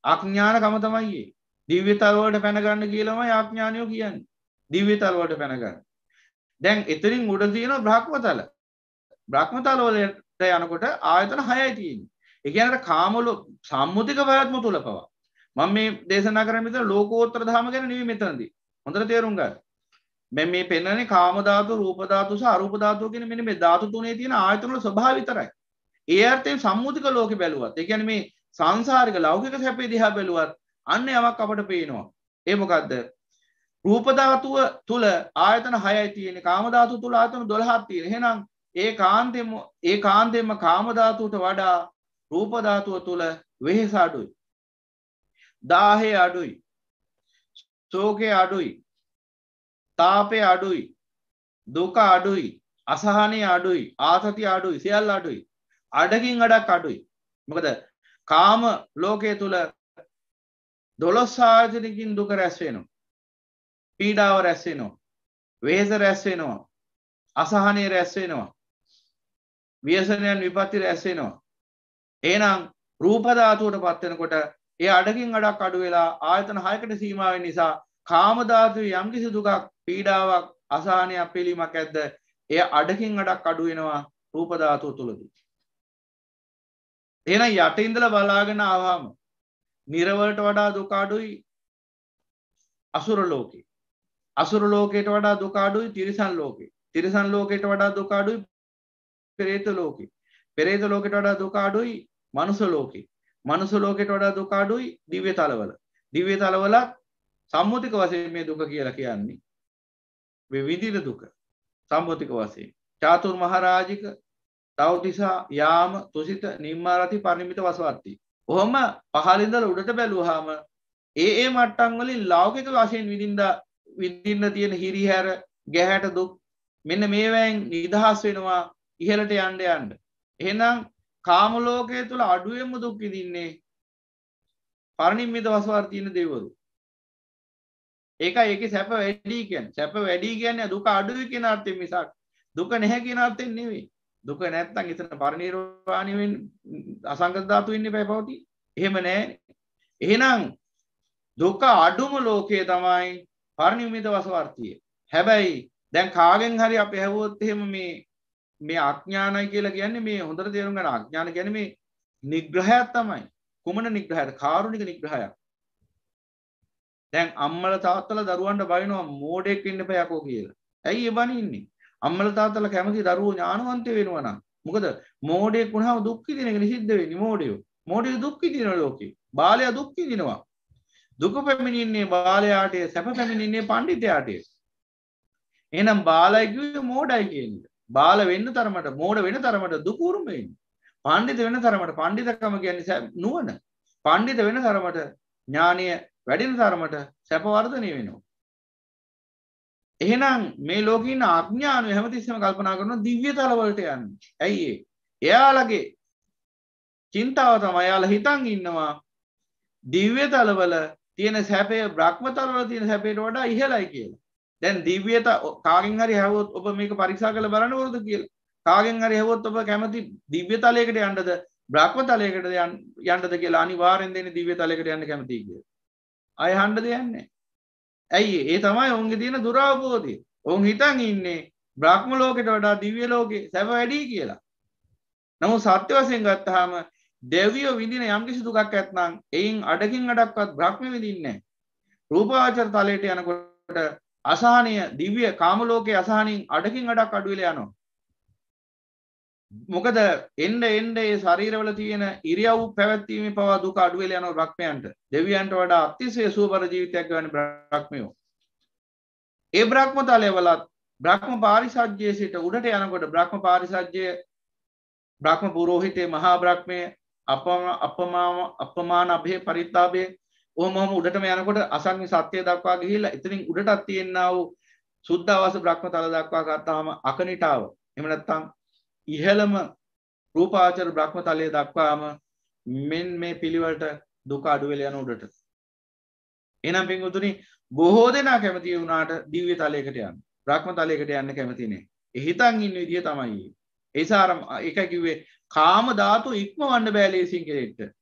අඥානකම තමයි ඒ. දිව්‍ය තල වලට පැන ගන්න කියලාමයි අඥානියෝ කියන්නේ. දිව්‍ය තල වලට පැන ගන්න. දැන් එතනින් උඩ තියෙනවා බ්‍රහ්මතල. බ්‍රහ්මතල වලට යනකොට ආයතන 6යි තියෙන්නේ. ඒ කියන්නේ කාමලෝ සම්මුතික ප්‍රයත්න තුල පවා. මම මේ දේශනා කරන්නේ මෙතන ලෝකෝත්තර ධර්ම ගැන නෙවෙයි මෙතනදී. හොඳට තේරුම් ගන්න. මම මේ පෙන්නන්නේ කාම ධාතු, රූප ධාතු සහ අරූප ධාතු කියන මෙන්න මේ ධාතු තුනේ තියෙන ආයතන වල ස්වභාවය විතරයි. ඒ අර්ථයෙන් සම්මුතික ලෝකෙ බැලුවත්, ඒ කියන්නේ මේ සංසාරික ලෞකික සැපේ දිහා බැලුවත් අන්න යමක් අපට පේනවා. ඒ මොකද්ද? රූප ධාතුව තුල ආයතන 6යි තියෙන්නේ. කාම ධාතුව තුල ආයතන 12ක් තියෙනවා. එහෙනම් ඒකාන්තයෙන්ම කාම ධාතුවට වඩා රූප ධාතුව තුල වෙහෙස අඩුයි. දාහේ අඩුයි. ශෝකේ අඩුයි. තාපේ අඩුයි. දුක අඩුයි. අසහනේ අඩුයි. ආතතිය අඩුයි. සියල්ල අඩුයි. අඩකින් අඩක් අඩුයි. මොකද කාම ලෝකයේ තුල 12 ආයතනකින් දුක රැස් වෙනවා. පීඩාව රැස් වෙනවා. වෙහෙස රැස් වෙනවා. අසහනේ රැස් වෙනවා. ව්‍යසනයන් විපත්ති රැස් වෙනවා. එහෙනම් රූප ධාතුවට පත් වෙනකොට ඒ අඩකින් අඩක් අඩු වෙලා ආයතන 6කට සීමා වෙන නිසා කාම ධාතුවේ යම්කිසි දුකක් පීඩාවක් අසහනයක් පිළීමක් ඇද්ද ඒ අඩකින් අඩක් අඩු වෙනවා රූප ධාතුව තුලදී. එහෙනම් යට ඉඳලා බලාගෙන ආවම නිර්වලට වඩා දුක අඩුයි අසුර ලෝකේ. අසුර ලෝකයට වඩා දුක අඩුයි තිරිසන් ලෝකේ. තිරිසන් ලෝකයට වඩා දුක අඩුයි පෙරේත ලෝකේ. පෙරේත ලෝකයට වඩා දුක අඩුයි මනුෂ්‍ය ලෝකේ. මනුෂ්‍ය ලෝකයට වඩා දුක අඩුයි දිව්‍ය තලවල. දිව්‍ය තලවල සම්මුතික වශයෙන් මේ දුක කියලා කියන්නේ මේ විඳින දුක. සම්මුතික වශයෙන් චාතුර් මහරජික තවතිසා යාම තුසිත නිම්මාරති පරිමිත වසවර්ති. ඔහොම පහළ ඉඳලා උඩට බැලුවාම ඒ මට්ටම් වලින් ලෞකික වශයෙන් විඳින්න තියෙන හිරිහැර ගැහැට දුක් මෙන්න මේවෙන් නිදහස් වෙනවා ඉහළට යන්න යන්න. එහෙනම් කාම ලෝකයේ තුල අඩුවෙන්ම දුක් විඳින්නේ පරිනිම්මිත වසවර්ති ඉන්න දෙවිවරු. ඒකයි සැප වැඩි කියන්නේ. සැප වැඩි කියන්නේ දුක අඩුයි කියන අර්ථයෙන් මිසක් දුක නැහැ කියන අර්ථයෙන් නෙවෙයි. දුක නැත්තම් එතන පරිණිරවාණය වෙන්නේ අසංගත ධාතු වෙන්න එපා පවති. එහෙම නැහැ. එහෙනම් දුක අඩුම ලෝකයේ තමයි පරිනිම්මිත වසවර්තිය. හැබැයි දැන් කාගෙන් හරි අපි ඇහුවොත් එහෙම මේ අඥානයි කියලා කියන්නේ මේ හොඳට තේරුම් ගන්න අඥාන කියන්නේ මේ නිග්‍රහයක් තමයි. කුමන නිග්‍රහයද? කාරුණික නිග්‍රහයක්. දැන් අම්මලා තාත්තලා දරුවන්ට බයිනවා මෝඩෙක් වෙන්න එපා යකෝ කියලා. ඇයි ඒ බනින්නේ? අම්මලා තාත්තලා කැමති දරුවෝ ඥානවන්ත වෙනවා නම්. මොකද මෝඩෙක් වුණාම දුක් විඳින එක නිසිද්ධ වෙන්නේ මෝඩයෝ. මෝඩයෝ දුක් විඳින ලෝකේ. බාලයා දුක් විඳිනවා. දුක පැමිණින්නේ බාලයාට, සැප පැමිණින්නේ පඬිතයාට. එහෙනම් බාලයි කිව්වේ මෝඩයි කියන්නේ. බාල වෙන්න තරමට මෝඩ වෙන තරමට දුක උරුම වෙන්නේ. පඬිත වෙන තරමට පඬිතකම කියන්නේ නුවණ. පඬිත වෙන තරමට ඥානීය වැඩෙන තරමට සැප වර්ධනය වෙනවා. එහෙනම් මේ ලෝකේ ඉන්න අඥානය හැමතිස්සෙම කල්පනා කරනවා දිව්‍ය තල වලට යන්න. ඇයි ඒ? එයාලගේ චින්තාව තමයි යාලා හිතන් ඉන්නවා දිව්‍ය තලවල තියෙන සැපේ බ්‍රහ්ම තලවල තියෙන සැපේට වඩා ඉහළයි කියලා. දැන් දිව්‍ය කාගෙන් හරි හැවුවොත් ඔබ මේක පරීක්ෂා කරලා බලන්න ඕනද කියලා. කාගෙන් හරි හැවුවොත් ඔබ කැමති දිව්‍ය තලයකට යන්නද බ්‍රහ්ම තලයකට යන්නද කියලා අනිවාර්යෙන් දෙන්නේ දිව්‍ය තලයකට යන්න කැමතියි කියලා. අය හන්න දෙයක් නැහැ. ඇයි ඒ තමයි ඔවුන්ගේ තියෙන දුරවබෝධය. ඔවුන් හිතන් ඉන්නේ බ්‍රහ්ම ලෝකෙට වඩා දිව්‍ය ලෝකේ සැප වැඩි කියලා. නමුත් සත්‍ය වශයෙන් ගත්තාම දෙවියෝ විඳින යම් කිසි දුකක් ඇත්නම් එයින් අඩකින් අඩක්වත් බ්‍රහ්ම විඳින්නේ නැහැ. රූපාවචර තලයට යනකොට අසහනීය දිව්‍ය කාම ලෝකයේ අසහනින් අඩකින් අඩක් අඩු වෙලා යනවා. මොකද එන්න ඒ ශරීරවල තියෙන ඉරියව් පැවැත්වීමේ පවා දුක අඩු වෙලා යනවා බ්‍රහ්මයන්ට. දෙවියන්ට වඩා අතිශය සුවපර ජීවිතයක් ගන්න බ්‍රහ්මයෝ. ඒ බ්‍රහ්ම තලයවලත් බ්‍රහ්ම පාරිසජ්ජයේ සිට උඩට යනකොට බ්‍රහ්ම පාරිසජ්ජයේ බ්‍රහ්ම පුරෝහිතේ මහා බ්‍රහ්මයේ අපමාන අභේ පරිත්තාභේ ඔහොම උඩටම යනකොට අසංගි සත්‍ය දක්වා ගිහිල්ලා එතනින් උඩටත් තියෙනා වූ සුද්ධාවාස බ්‍රහ්ම තල දක්වා ගත්තාම අකනිටාව එහෙම නැත්නම් ඉහළම රූපාවචර බ්‍රහ්ම තලයේ දක්වාම මෙන් මේ පිළිවෙලට දුක අඩු වෙලා යන උඩට. එහෙනම් පින්වතුනි බොහෝ දෙනා කැමති වුණාට දිව්‍ය තලයකට යන්න. බ්‍රහ්ම තලයකට යන්න කැමති නෑ. ඒ හිතන් ඉන්න විදිය තමයි. ඒසාරම් එක කිව්වේ කාම ධාතු ඉක්මවන්න බෑ ලේසින් කෙරෙන්න.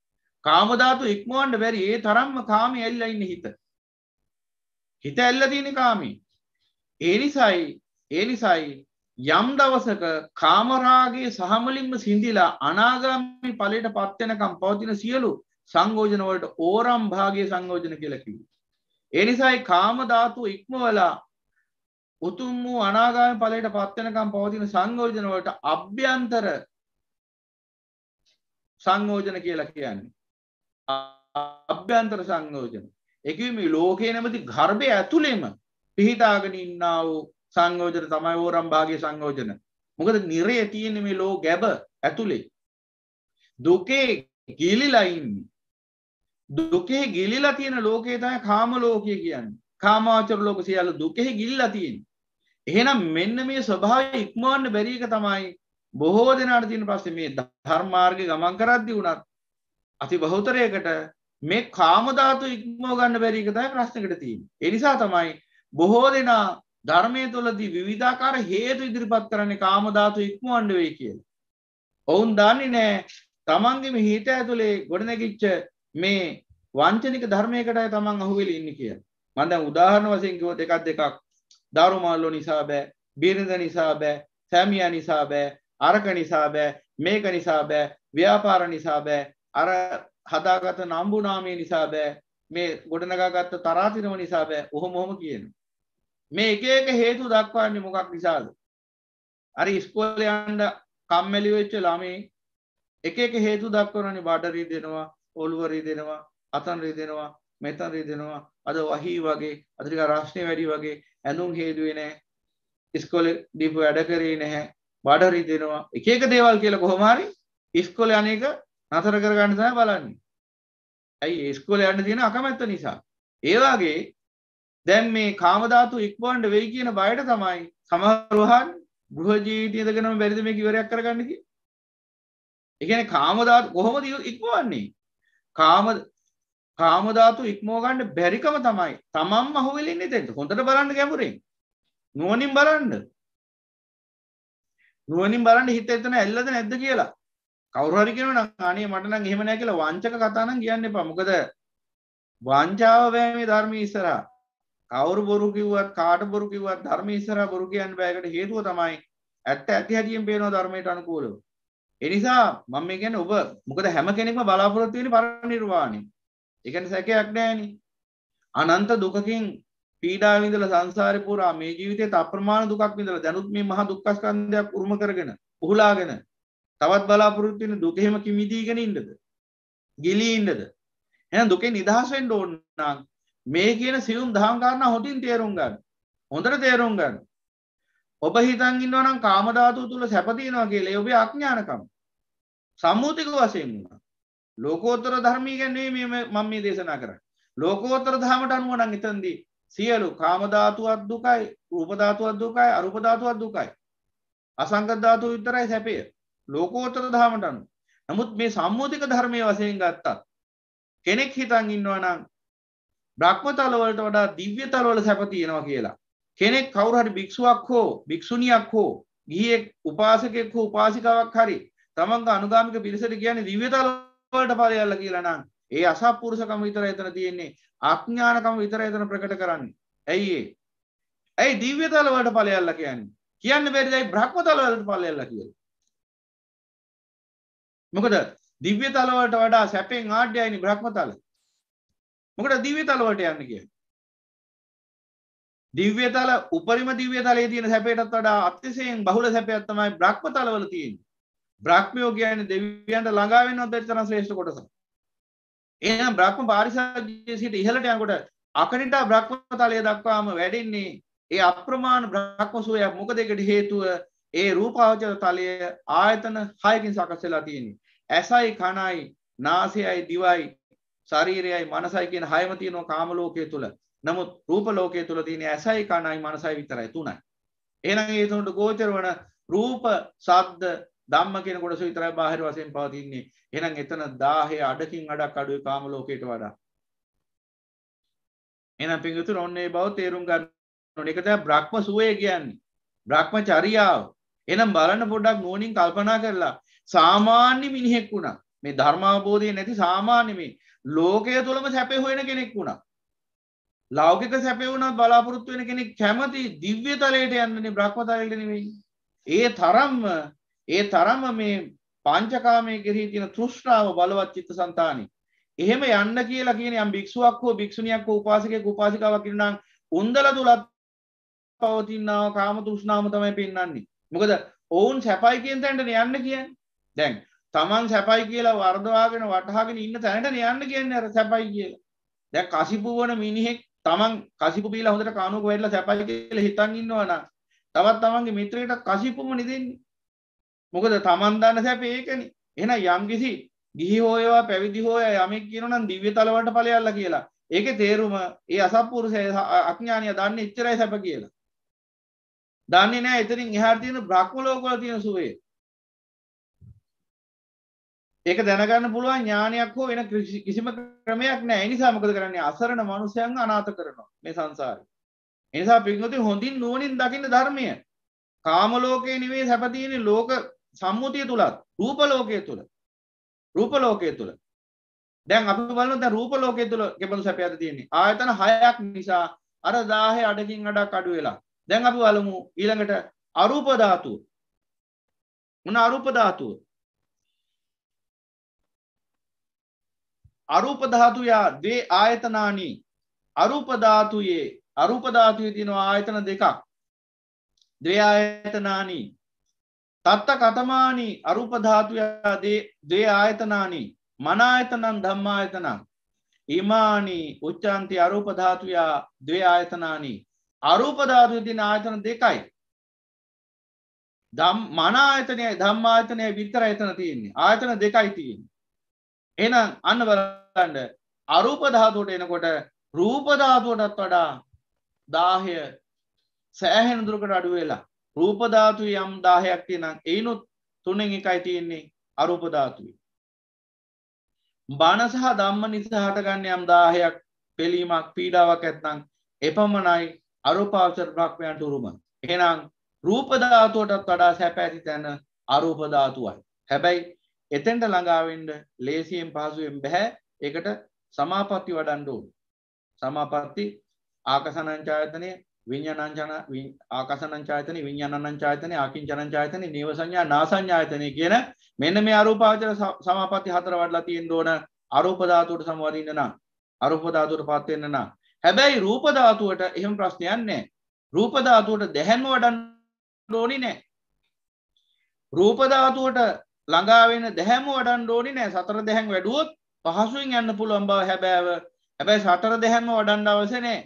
කාම ධාතු ඉක්මවන්න බැරි ඒ තරම්ම කාමයේ ඇලිලා ඉන්නේ හිත. හිත ඇල්ලලා තියෙන කාමී. ඒ නිසායි යම් දවසක කාමරාගයේ සහමලින්ම සිඳිලා අනාගාමී ඵලයට පත් වෙනකම් පවතින සියලු සංයෝජන වලට ඕරම් භාගයේ සංයෝජන කියලා කිව්වේ. ඒ නිසායි කාම ධාතු ඉක්මවලා උතුම් වූ අනාගාමී ඵලයට පත් වෙනකම් පවතින සංයෝජන වලට අභ්‍යන්තර සංයෝජන කියලා කියන්නේ. අභ්‍යන්තර සංයෝජන. ඒ කියන්නේ ලෝකේ නැමැති ගර්භය ඇතුළෙම පිහිටාගෙන ඉන්නා වූ සංයෝජන තමයි ඕරම් භාගයේ සංයෝජන. මොකද නිරේ තියෙන මේ ලෝ ගැබ ඇතුලේ දුකේ ගිලිලා ඉන්නේ. දුකේ ගිලිලා තියෙන ලෝකේ තමයි කාම ලෝකය කියන්නේ. කාමාවචර ලෝක සියල්ල දුකේ ගිලිලා තියෙන්නේ. එහෙනම් මෙන්න මේ ස්වභාවය ඉක්මවන්න බැරි එක තමයි බොහෝ දෙනාට තියෙන ප්‍රශ්නේ. මේ ධර්ම මාර්ගේ ගමන් කරද්දී උනත් අති බහුතරයකට මේ කාම ධාතු ඉක්මව ගන්න බැරි එක තමයි ප්‍රශ්නෙකට තියෙන්නේ. ඒ නිසා තමයි බොහෝ දෙනා ධර්මයේ තුලදී විවිධාකාර හේතු ඉදිරිපත් කරන්නේ කාම ධාතු ඉක්මවන්න වෙයි කියලා. ඔවුන් දන්නේ නැහැ තමන්ගේ මේ හිත ඇතුලේ ගොඩනැගිච්ච මේ වංචනික ධර්මයකටයි තමන් අහුවෙලා ඉන්නේ කියලා. මම දැන් උදාහරණ වශයෙන් කිව්වොත් දෙකක් දාරු මාල්ලෝ නිසා බෑ, බිරිඳ නිසා බෑ, සැමියා නිසා බෑ, අරක නිසා බෑ, මේක නිසා බෑ, ව්‍යාපාර නිසා බෑ, අර හදාගත්ත නම්බු නාමය නිසා බෑ, මේ ගොඩනගාගත්ත තරාතිරම නිසා බෑ. ඔහොම කියනවා. මේ එක එක හේතු දක්වන්නේ මොකක් නිසාද? අර ඉස්කෝලේ යන්න කම්මැලි වෙච්ච ළමයි එක එක හේතු දක්වනනේ. බඩ රිදෙනවා, ඔළුව රිදෙනවා, අතන් රිදෙනවා, මෙතන රිදෙනවා, අද වහී වගේ, අද ටික රස්නේ වැඩි වගේ, ඇඳුම් හේදුවේ නැහැ, ඉස්කෝලේ දීපු වැඩ කරේ නැහැ, බඩ රිදෙනවා, එක එක දේවල් කියලා කොහොම හරි ඉස්කෝලේ අනේක නතර කරගන්න තමයි බලන්නේ. ඇයි ඉස්කෝලේ යන්න තියෙන අකමැත්ත නිසා. ඒ වගේ දැන් මේ කාම ධාතු ඉක්මවන්න වෙයි කියන බයට තමයි සමහරව ගෘහ ජීවිතය ඉඳගෙනම බැරිද මේක ඉවරයක් කරගන්න කිය. ඒ කියන්නේ කාම ධාතු කොහොමද ඉක්මවන්නේ? කාම ධාතු ඉක්මව ගන්න බැරිකම තමයි තමන්ම අහුවෙලා ඉන්නේ දෙන්න. හොඳට බලන්න ගැඹුරින්. නුවණින් බලන්න. නුවණින් බලන්න හිත එතන ඇල්ලද නැද්ද කියලා. කවුරු හරි කියනවා නම් අනේ මට නම් එහෙම නැහැ කියලා වංචක කතා නම් කියන්න එපා. මොකද වංචාව බෑ මේ ධර්මයේ ඉස්සරහා. කවුරු බොරු කිව්වත් කාට බොරු කිව්වත් ධර්මයේ ඉස්සරහා බොරු කියන්න බෑ. ඒකට හේතුව තමයි ඇත්ත ඇති හැටියෙන් පේනවා ධර්මයට අනුකූලව. ඒ නිසා මම මේ කියන්නේ ඔබ මොකද හැම කෙනෙක්ම බලාපොරොත්තු වෙන්නේ පරිනිර්වාණය. ඒ කියන්නේ සැකයක් නැහැනේ. අනන්ත දුකකින් පීඩාව විඳලා සංසාරේ පුරා මේ ජීවිතේ අප්‍රමාණ දුකක් විඳලා දැනුත් මේ මහා දුක්ඛ ස්කන්ධයක් උරුම කරගෙන උහුලාගෙන තවත් බලාපොරොත්තු වෙන දුක එහෙම කිමිදීගෙන ඉන්නද? ගිලී ඉන්නද? එහෙනම් දුකෙන් නිදහස් වෙන්න ඕන නම් මේ කියන සියුම් දහම් කාරණා හොඳින් තේරුම් ගන්න. හොඳට තේරුම් ගන්න. ඔබ හිතන් ඉන්නවා නම් කාම ධාතුව තුල සැප තියෙනවා කියලා ඒ ඔබේ අඥානකම. සම්මුතික වශයෙන් වුණා. ලෝකෝත්තර ධර්මී කියන්නේ මේ මම මේ දේශනා කරන්නේ. ලෝකෝත්තර ධර්මයට අනුව නම් එතනදී සියලු කාම ධාතුවත් දුකයි, රූප ධාතුවත් දුකයි, අරූප ධාතුවත් දුකයි. අසංගත ධාතුව විතරයි සැපය. ලෝකෝත්තර ධර්මයට අනුව. නමුත් මේ සම්මුතික ධර්මයේ වශයෙන් ගත්තා කෙනෙක් හිතන් ඉන්නවා නම් බ්‍රහ්මතල වලට වඩා දිව්‍යතල වල සැප තියෙනවා කියලා. කෙනෙක් කවුරු හරි භික්ෂුවක් හෝ භික්ෂුණියක් හෝ ගිහියෙක් උපාසකෙක් හෝ උපාසිකාවක් හරි තමන්ගේ අනුගාමික පිරිසට කියන්නේ දිව්‍යතල වලට ඵලයල්ලා කියලා නම් ඒ අසත්පුරුෂකම විතරයි එතන තියෙන්නේ. අඥානකම විතරයි එතන ප්‍රකට කරන්නේ. ඇයි ඒ? ඇයි දිව්‍යතල වලට ඵලයල්ලා කියන්නේ? කියන්න බැරිද ඒ බ්‍රහ්මතල වලට ඵලයල්ලා කියලා? මොකද දිව්‍යතල වලට වඩා සැපෙන් ආඩ්‍යයිනි බ්‍රහ්මතල. මොකද දිව්‍යතල වලට යන්නේ කියන්නේ? දිව්‍යතල උපරිම දිව්‍යතලයේ තියෙන සැපයටත් වඩා අතිශයින් බහුල සැපයක් තමයි බ්‍රහ්මතල වල තියෙන්නේ. බ්‍රහ්මයෝ කියන්නේ දෙවියන්ට ළඟා වෙන්නවත් බැරි තරම් ශ්‍රේෂ්ඨ කොටසක්. එහෙනම් බ්‍රහ්ම පාරිසජ්ජයේ සිට ඉහළට යනකොට අකනිටා බ්‍රහ්මතලයේ දක්වාම වැඩෙන්නේ ඒ අප්‍රමාණ බ්‍රහ්ම සෝයක්. මොකද ඒකට හේතුව ඒ රූපාවචර තලය ආයතන 6කින් සකස් වෙලා තියෙන්නේ. ඇසයි කනයි නාසයයි දිවයි ශරීරයයි මනසයි කියන 6ම තියෙනවා කාම ලෝකයේ තුල. නමුත් රූප ලෝකයේ තුල තියෙන ඇසයි කනයි මනසයි විතරයි 3යි. එහෙනම් ඒ තුනට ගෝචර වන රූප, ශබ්ද, ධම්ම කියන කොටස විතරයි බාහිර වශයෙන් පවතින්නේ. එහෙනම් එතන 10 අඩකින් අඩක් අඩුවේ කාම ලෝකයට වඩා. එහෙනම් පිටුතුන ඔන්නේ බව තේරුම් ගන්න ඕනේ. ඒක තමයි බ්‍රහ්ම සුවය කියන්නේ. බ්‍රහ්මචර්යාව. එහෙනම් බලන්න පොඩ්ඩක් නුවණින් කල්පනා කරලා සාමාන්‍ය මිනිහෙක් වුණා. මේ ධර්මාවබෝධය නැති සාමාන්‍ය මේ ලෝකයේ තුලම සැපේ හොයන කෙනෙක් වුණා. ලෞකික සැපේ වුණත් බලාපොරොත්තු වෙන කෙනෙක් කැමති දිව්‍ය තලයට යන්නනේ බ්‍රහ්ම තලයට නෙවෙයි. ඒ තරම්ම මේ පංචකාමයේ කෙරෙහි තියෙන තෘෂ්ණාව බලවත් චිත්තසංතානෙ. එහෙම යන්න කියලා කියන යම් භික්ෂුවක් හෝ භික්ෂුණියක් හෝ උපාසකෙක් උපාසිකාවක් ඉන්නා නම් උන්දල තුලත් පවතිනා කාම තෘෂ්ණාවම තමයි පෙන්වන්නේ. මොකද ඔවුන් සැපයි කියන තැනට යන්න කියන්නේ. දැන් Taman සැපයි කියලා වර්ධවාගෙන වටහාගෙන ඉන්න තැනට යන්න කියන්නේ අර සැපයි කියලා. දැන් කසිපු වන මිනිහෙක් Taman කසිපු බීලා හොඳට කානුවක වැටලා සැපයි කියලා හිතන් ඉන්නවා නම් තවත් Tamanගේ මිත්‍රයට කසිපුම නෙදෙන්නේ. මොකද Taman දන්න සැපේ ඒකනේ. එහෙනම් යම්කිසි ගිහි හොයවා පැවිදි හොයා යමෙක් කියනවා නම් දිව්‍ය තල වලට ඵලයල්ලා කියලා. ඒකේ තේරුම ඒ අසත්පුරුෂය අඥානිය දන්නේ එච්චරයි සැප කියලා. දන්නේ නැහැ එතනින් එහාට තියෙන බ්‍රහ්ම ලෝක වල තියෙන සුවේ. ඒක දැනගන්න පුළුවන් ඥානයක් හෝ වෙන කිසිම ක්‍රමයක් නැහැ. ඒ නිසා මොකද කරන්නේ? අසරණ මනුස්සයන්ව අනාථ කරනවා මේ සංසාරේ. ඒ නිසා පිටුතුන් හොඳින් නුවණින් දකින්න ධර්මය. කාම ලෝකේ නෙවෙයි සැප තියෙන්නේ ලෝක සම්මුතිය තුලත්. රූප ලෝකයේ තුල. රූප ලෝකයේ තුල. දැන් අපි බලමු දැන් රූප ලෝකයේ තුල කෙබඳු සැපයක්ද තියෙන්නේ? ආයතන 6ක් නිසා අර 10 අඩකින් අඩක් අඩු වෙලා. දැන් අපි බලමු ඊළඟට අරූප ධාතුව. මොන අරූප ධාතුව? අරූප ධාතුය ද්වේ ආයතනානි. අරූප ධාතුවේ තියෙන ආයතන දෙකක්. ද්වේ ආයතනානි. තත්ත කතමානි අරූප ධාතුය ද්වේ ආයතනානි. මනායතනං ධම්මායතනං. ඊමානි උච්චාන්ති අරූප ධාතුය ද්වේ ආයතනානි. අරූප ධාතුවේ තියෙන ආයතන දෙකයි. මන ආයතනයයි ධම්මායතනයයි විතරයි එතන තියෙන්නේ. ආයතන දෙකයි තියෙන්නේ. එහෙනම් අන්න බලන්න අරූප ධාතුවට එනකොට රූප ධාතුවටත් වඩා 10 සෑහෙන දුරකට අඩු වෙලා රූප ධාතුවේ යම් 10ක් තියෙනම් ඒනොත් 3න් එකයි තියෙන්නේ අරූප ධාතුවේ. බාන සහ ධම්ම නිසා හටගන්න යම් 10ක් පිළීමක් පීඩාවක් නැත්නම් එපමණයි අරූපාවචර බ්‍රහ්මයන්ට උරුම. එහෙනම් රූප ධාතුවටත් වඩා සැප ඇති තැන අරූප ධාතුවයි. හැබැයි එතෙන්ට ළඟා වෙන්න ලේසියෙන් පහසුවෙන් බෑ. ඒකට සමාපatti වඩන්න ඕන. සමාපatti ආකාසනංචායතනෙ ආකාසනංචායතනෙ විඤ්ඤාණංචායතනෙ ආකින්චනංචායතනෙ නේව සංඥා නාසඤ්ඤායතනෙ කියන මෙන්න මේ අරූපාවචර සමාපatti 4 වඩලා තියෙන්න ඕන. අරූප ධාතුවට සමවදින්න නම් අරූප ධාතුවටපත් වෙන්න නම්. හැබැයි රූප ධාතුවට එහෙම ප්‍රශ්නයක් නැහැ. රූප ධාතුවට දැහැන්ම වඩන්න ඕනේ නැහැ. රූප ධාතුවට ළඟා වෙන දැහැම වඩන්න ඕනේ නැහැ. 4 දැහැන් වැඩුවොත් පහසුවෙන් යන්න පුළුවන් බව හැබැයි 4 දැහැන්ම වඩන්න අවශ්‍ය නැහැ.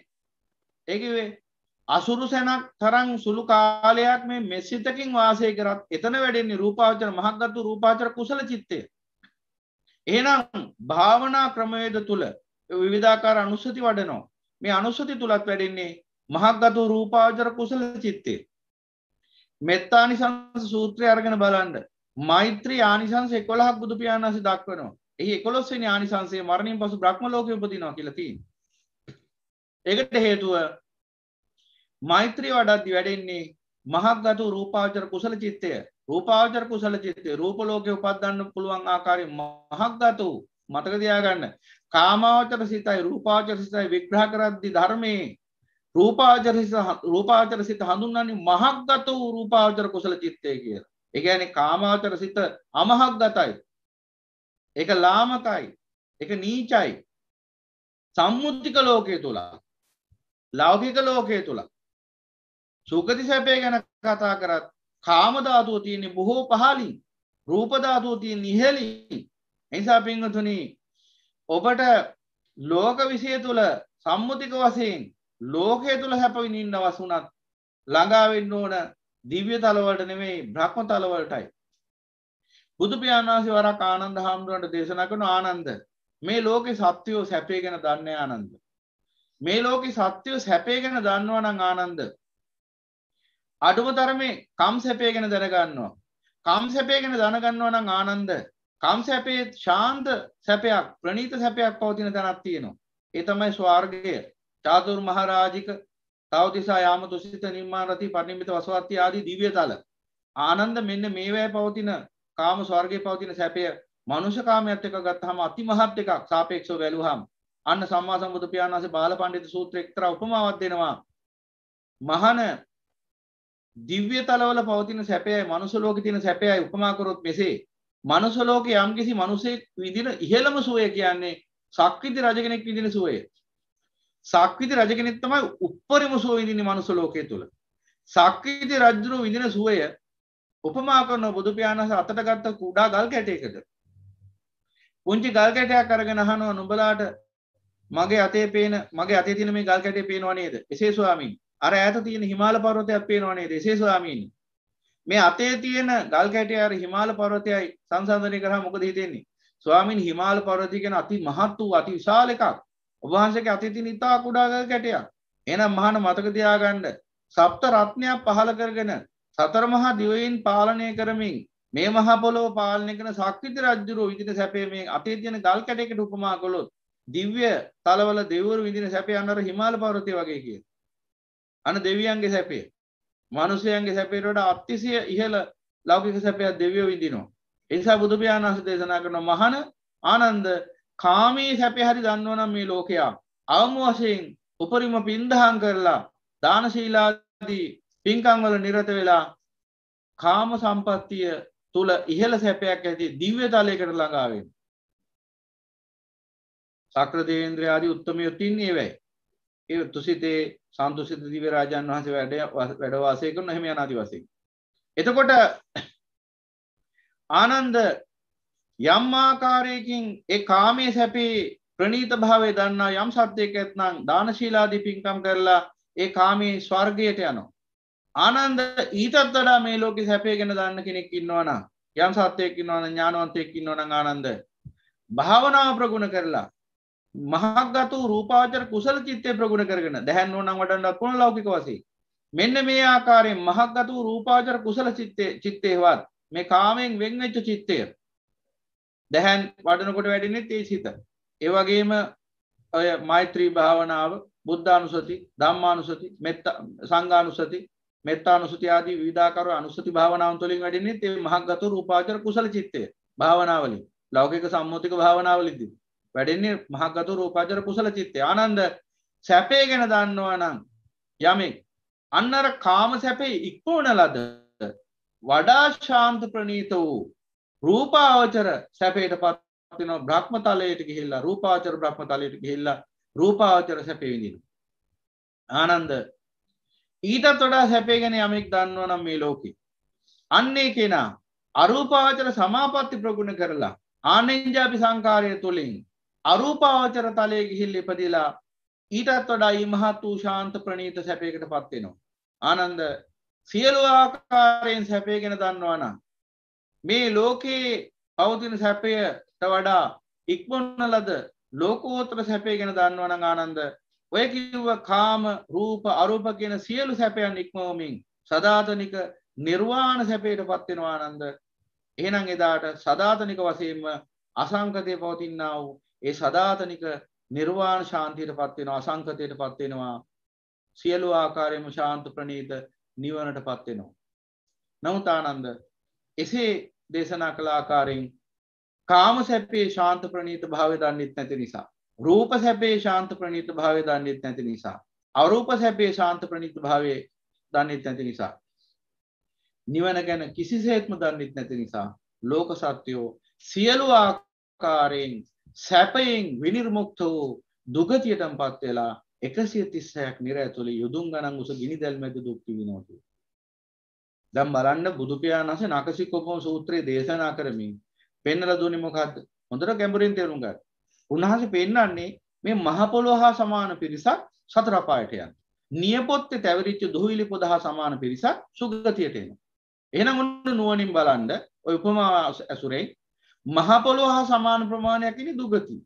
ඒ කිව්වේ අසුරු සැනක් තරම් සුළු කාලයක් මේ මෙසිතකින් වාසය කරත් එතන වැඩෙන්නේ රූපාවචර මහග්ගතු රූපාවචර කුසල චිත්තය. එහෙනම් භාවනා ක්‍රමවේද තුල විවිධාකාර අනුස්සති වඩනවා. මේ අනුස්සති තුලත් වැඩෙන්නේ මහග්ගතු රූපාවචර කුසල චිත්තය. මෙත්තානිසංස සූත්‍රය අරගෙන බලන්න. මෛත්‍රී ආනිසංස 11ක් බුදු පියාණන් වහන්සේ දක්වනවා. එහි 11 වෙනි ආනිසංසය මරණින් පසු බ්‍රහ්ම ලෝකෙ උපදිනවා කියලා තියෙනවා. ඒකට හේතුව මෛත්‍රී වඩද්දි වැඩෙන්නේ මහග්ගතු රූපාවචර කුසල චිත්තය. රූපාවචර කුසල චිත්තය රූප ලෝකේ උපදින්න පුළුවන් ආකාරයෙන් මහග්ගතු මතක තියාගන්න. කාමාවචර සිතයි රූපාවචර සිතයි විග්‍රහ කරද්දි ධර්මයේ රූපාවචර සිත හඳුන්වන්නේ මහග්ගතු රූපාවචර කුසල චිත්තය කියලා. ඒ කියන්නේ කාමාවචර සිත අමහග්ගතයි. ඒක ලාමකයි. ඒක නීචයි. සම්මුතික ලෝකයේ තුල ලෞකික ලෝකයේ තුල සුගති සැපේ ගැන කතා කරත් කාම ධාතුව තියෙන බොහෝ පහළින් රූප ධාතුව තියෙන ඉහළින්. එනිසා පින්වතුනි ඔබට ලෝක විශ්ය තුල සම්මුතික වශයෙන් ලෝකයේ තුල හැප විඳින්න වසුණත් ළඟා වෙන්න ඕන දිව්‍ය තල වලට නෙමෙයි බ්‍රහ්ම තල වලටයි. බුදු පියාණන් වහන්සේ වරක් ආනන්ද හාමුදුරන්ට දේශනා කරන ආනන්ද මේ ලෝකේ සත්‍යෝ සැපේ ගැන දන්නේ ආනන්ද. මේ ලෝකේ සත්‍යෝ සැපේ ගැන දන්නවා නම් ආනන්ද අඩුම තරමේ කම් සැපේ ගැන දැනගන්නවා. කම් සැපේ ගැන දැනගන්නවා නම් ආනන්ද කම් සැපේ ශාන්ත සැපයක් ප්‍රණීත සැපයක් පවතින තැනක් තියෙනවා. ඒ තමයි ස්වර්ගය. චාතුර් මහරජික තවතිසා යාම තුසිත නිර්මාණ රති පරිනිම්මිත වසවත්ති ආදී දිව්‍ය තල. ආනන්ද මෙන්න මේවැය පවතින කාම ස්වර්ගයේ පවතින සැපය මනුෂ්‍ය කාමයට එක ගත්තාම අති මහත් එකක් සාපේක්ෂව බැලුවාම අන්න සම්මා සම්බුදු පියාණන් වහන්සේ බාලපඬිතු සූත්‍රයේ එක්තරා උපමාවක් දෙනවා. මහාන දිව්‍ය තලවල පවතින සැපයයි මනුෂ්‍ය ලෝකේ තියෙන සැපයයි උපමා කරොත් මෙසේ මනුෂ්‍ය ලෝකේ යම්කිසි මිනිසෙක් විඳින ඉහළම සුවය කියන්නේ සක්විති රජ කෙනෙක් විඳින සුවය. සක්විති රජ කෙනෙක් තමයි උප්පරිම සුව විඳින්නේ මනුෂ්‍ය ලෝකයේ තුල. සක්විති රජුරු විඳින සුවය උපමා කරන බුදු පියාණන් වහන්සේ අතට ගත්ත කුඩා ගල් කැටයකට. පුංචි ගල් කැටයක් අරගෙන අහනවා නුඹලාට මගේ අතේ තියෙන මේ ගල් කැටේ පේනව නේද? එසේ ස්වාමීනි. අර ඈත තියෙන හිමාල පර්වතයක් පේනව නේද? එසේ ස්වාමීනි. මේ අතේ තියෙන ගල් කැටය අර හිමාල පර්වතයයි සංසන්දනය කරාම මොකද හිතෙන්නේ? ස්වාමීනි හිමාල පර්වතය කියන අති මහත් වූ අති විශාල එකක්. ඔබ වහන්සේගේ අතේ තියෙන ඉතා කුඩා ගල් කැටයක්. එහෙනම් මහාන මතක තියාගන්න සප්ත රත්නයක් පහල කරගෙන සතර මහා දිවයින් පාලනය කරමින් මේ මහා පොළොව පාලනය කරන සක්විති රජුරෝ විඳින සැපේ මේ අතේ තියෙන ගල් කැටයකට උපමා කළොත් දිව්‍ය තලවල දෙවිවරු විඳින සැපේ අන්නර හිමාල පර්වතය වගේ කියන. අන දෙවියන්ගේ සැපේ මිනිසයන්ගේ සැපේට වඩා අතිශය ඉහළ ලෞකික සැපයක් දෙවියෝ විඳිනවා. ඒ නිසා බුදු පියාණන් වහන්සේ දේශනා කරන මහාන ආනන්ද කාමී සැපේ හරි දන්නවනම් මේ ලෝකයා අවම වශයෙන් උපරිම පින්දහම් කරලා දාන ශීලාදී පින්කම් වල නිරත වෙලා කාම සම්පත්තිය තුල ඉහළ සැපයක් ඇති දිව්‍ය තලයකට ළඟා වෙන්න. සක්‍ර දේවේන්ද්‍ර ආදී උත්තමයෝ තින්නේ වෙයි. ඒ තුසිතේ සන්තුසිත දිව්‍ය රාජාන් වහන්සේ වැඩ වාසය කරන එහෙම යන ආදි වශයෙන්. එතකොට ආනන්ද යම් ආකාරයකින් ඒ කාමයේ සැපේ ප්‍රණීත භාවය දන්නා යම් සත්‍යයක් ඇතනම් දාන ශීලාදී පින්කම් කරලා ඒ කාමයේ ස්වර්ගයට යනවා. ආනන්ද ඊටත් වඩා මේ ලෝකේ සැපේ ගැන දන්න කෙනෙක් ඉන්නවා නම් යම් සත්‍යයක් ඉන්නවා නම් ඥානවන්තයෙක් ඉන්නවා නම් ආනන්ද භාවනාව ප්‍රගුණ කරලා මහග්ගතු රූපාවචර කුසල චිත්තේ ප්‍රගුණ කරගෙන දැහැන් ඕනම් වඩන්නත් පුළුවන් ලෞකික වශයෙන්. මෙන්න මේ ආකාරයෙන් මහග්ගතු රූපාවචර කුසල චිත්තේවත් මේ කාමයෙන් වෙන් වෙච්ච චිත්තය දැහැන් වඩනකොට වැඩින්නේ ඒ සිත. ඒ වගේම ඔය මෛත්‍රී භාවනාව, බුද්ධානුසති, ධම්මානුසති, මෙත්තා සංඝානුසති, මෙත්තානුසති ආදී විවිධාකාර අනුසති භාවනාවන් තුළින් වැඩින්නේ මේ මහග්ගතු රූපාවචර කුසල චිත්තය භාවනාවලින්. ලෞකික සම්මුතික භාවනාවලින්දී වැඩෙන්නේ මහග්ගතු රූපාවචර කුසල චිත්තය. ආනන්ද සැපේ ගැන දන්නවා නම් යමෙක් අන්නර කාම සැපේ ඉක්මවන ලද වඩා ශාන්ත ප්‍රණීත වූ රූපාවචර සැපයට පත් වෙනවා. බ්‍රහ්ම තලයට ගිහිල්ලා රූපාවචර බ්‍රහ්ම තලයට ගිහිල්ලා රූපාවචර සැපේ විඳිනවා. ආනන්ද ඊටත් වඩා සැපේ ගැන යමෙක් දන්නවා නම් මේ ලෝකේ අන්නේ කෙනා අරූපාවචර සමාපatti ප්‍රගුණ කරලා ආනෙන්ජාපි සංකාරය තුලින් අරූපාවචර තලයේ ගිහිල්ලා ඉපදිලා ඊටත් වඩා මහත් වූ ශාන්ත ප්‍රණීත සැපයකට පත් වෙනවා. ආනන්ද සියලු ආකාරයෙන් සැපේ ගැන දන්නවා නම් මේ ලෝකේ පවතින සැපයට වඩා ඉක්මවන ලද ලෝකෝත්තර සැපේ ගැන දන්නවා නම් ආනන්ද ඔය කිව්ව කාම රූප අරූප කියන සියලු සැපයන් ඉක්මවමින් සදාතනික නිර්වාණ සැපයට පත් වෙනවා. ආනන්ද එහෙනම් එදාට සදාතනික වශයෙන්ම අසංකතයේ පවතිනා වූ ඒ සදාතනික නිර්වාණ ශාන්තියටපත් වෙනවා, අසංකතයටපත් වෙනවා, සියලු ආකාරයෙන්ම ශාන්ත ප්‍රණීත නිවනටපත් වෙනවා. නමුත් ආනන්ද එසේ දේශනා කළ ආකාරයෙන් කාම සැපේ ශාන්ත ප්‍රණීත භාවය දන්නෙත් නැති නිසා, රූප සැපේ ශාන්ත ප්‍රණීත භාවය දන්නෙත් නැති නිසා, අරූප සැපේ ශාන්ත ප්‍රණීත භාවය දන්නෙත් නැති නිසා, නිවන ගැන කිසිසේත්ම දන්නෙත් නැති නිසා ලෝක සත්‍යෝ සියලු ආකාරයෙන් සැපයෙන් විනිර්මුක්ත වූ දුගතියටපත් වෙලා 136ක් නිර ඇතුළේ යොදුන් ගණන් උස ගිනි දැල් මැද දුක් විඳිනවා. දැන් බලන්න බුදු පියාණන් වහන්සේ නකසිකෝපම සූත්‍රයේ දේශනා කරමින් පෙන්වලා දුන්නේ මොකද්ද? හොඳට ගැඹුරින් තේරුම් ගන්න. උන්වහන්සේ පෙන්වන්නේ මේ මහ පොළොව හා සමාන පිරිසක් සතර අපායට යනවා. නියපොත්තේ තැවරිච්ච දුහිලි පොද හා සමාන පිරිසක් සුගතියට එනවා. එහෙනම් උන් නුවණින් බලන්න ඔය උපමා ඇසුරේ මහ පොළොව හා සමාන ප්‍රමාණයක් ඉන්නේ දුගතිය.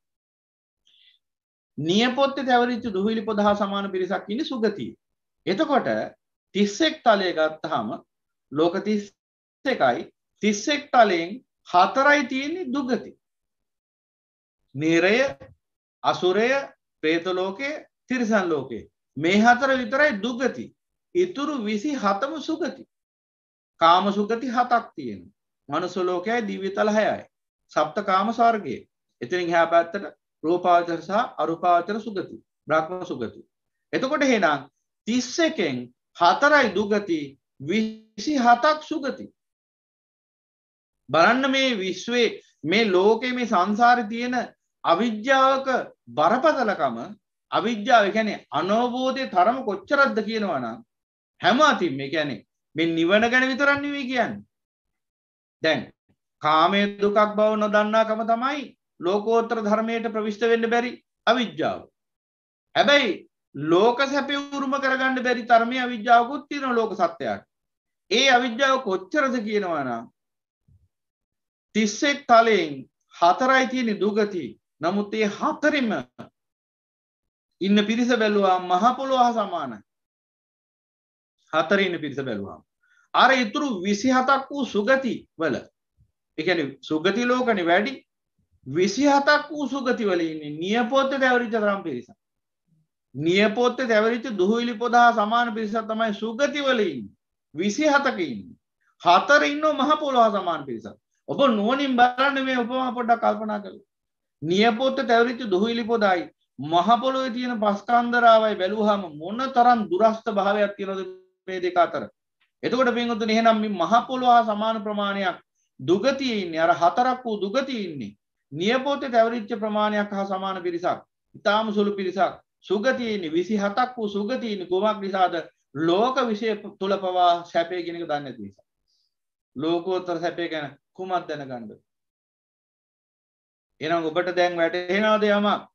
නියපොත්තේ තැවරිච්ච දුහිලි පොද හා සමාන පිරිසක් ඉන්නේ සුගතිය. එතකොට 31 තලය ගත්තාම ලෝක 31යි 31 තලයෙන් 4යි තියෙන්නේ දුගති. නිරය, අසුරය, പ്രേත ලෝකය, තිරිසන් ලෝකය. මේ 4 විතරයි දුගති. ඊතුරු 27ම සුගති. කාම සුගති 7ක් තියෙනවා. මනුස්ස ලෝකයයි දිව්‍යතල 6යි. සප්ත කාම ස්වර්ගයේ. එතනින් එහා පැත්තට රූපාවචර සහ අරූපාවචර සුගති. බ්‍රහ්ම සුගති. එතකොට එහෙනම් 31න් 4යි දුගති 27ක් සුගති. බලන්න මේ විශ්වයේ මේ ලෝකයේ මේ සංසාරේ තියෙන අවිද්‍යාවක බරපතලකම, අවිද්‍යාව කියන්නේ අනවබෝධයේ තරම කොච්චරක්ද කියනවා නම් හැම අතින් මේ කියන්නේ මේ නිවන ගැන විතරක් නෙවෙයි කියන්නේ. දැන් කාමයේ දුකක් බව නොදන්නාකම තමයි ලෝකෝත්තර ධර්මයට ප්‍රවිෂ්ඨ වෙන්න බැරි අවිද්‍යාව. හැබැයි ලෝක සැපේ උරුම කරගන්න බැරි තරමේ අවිද්‍යාවකුත් තියෙනවා ලෝක සත්‍යයට. ඒ අවිද්‍යාව කොච්චරද කියනවා නම් 31 තලයෙන් 4යි තියෙන දුගති. නමුත් ඒ 4ෙම ඉන්න පිරිස බැලුවා මහ පොළොව හා සමානයි. 4 ඉන්න පිරිස බැලුවා. අර ඊතුරු 27ක් වූ සුගති වල, ඒ කියන්නේ සුගති ලෝකනේ වැඩි, 27ක් වූ සුගති වල ඉන්නේ නියපොත්තේ දැවරිච්ච තරම් පිරිස. නියපොත්තේ දැවරිච්ච දුහුවිලි පොද හා සමාන පිරිසක් තමයි සුගති වල ඉන්නේ. 27ක ඉන්නේ. 4 ඉන්නෝ මහ පොළොව හා සමාන පිරිසක්. ඔබ නුවණින් බලන්න මේ උපමා පොඩ්ඩක් කල්පනා කරලා. නියපොත්තේ දැවරිච්ච දුහුවිලි පොදයි මහ පොළොවේ තියෙන පස්කන්ධරාවයි බැලුවාම මොන තරම් දුරස්ත භාවයක් තියෙනවද මේ දෙක අතර. එතකොට පින්වතුනි එහෙනම් මේ මහ පොළොව හා සමාන ප්‍රමාණයක් දුගතියේ ඉන්නේ. අර 4ක් වූ දුගතියේ ඉන්නේ. නියපොත්තේ දැවරිච්ච ප්‍රමාණයක් හා සමාන පිරිසක්. ඊටාම සුළු පිරිසක්. සුගතියේ ඉන්නේ 27ක් වූ සුගතියේ ඉන්නේ කොමක් නිසාද? ලෝක විශේෂ තුල පවා සැපේ කියන එක දන්නේ නැති නිසා. ලෝකෝත්තර සැපේ ගැන කුමක් දැනගන්නද? එහෙනම් ඔබට දැන් වැටහෙනවද යමක්?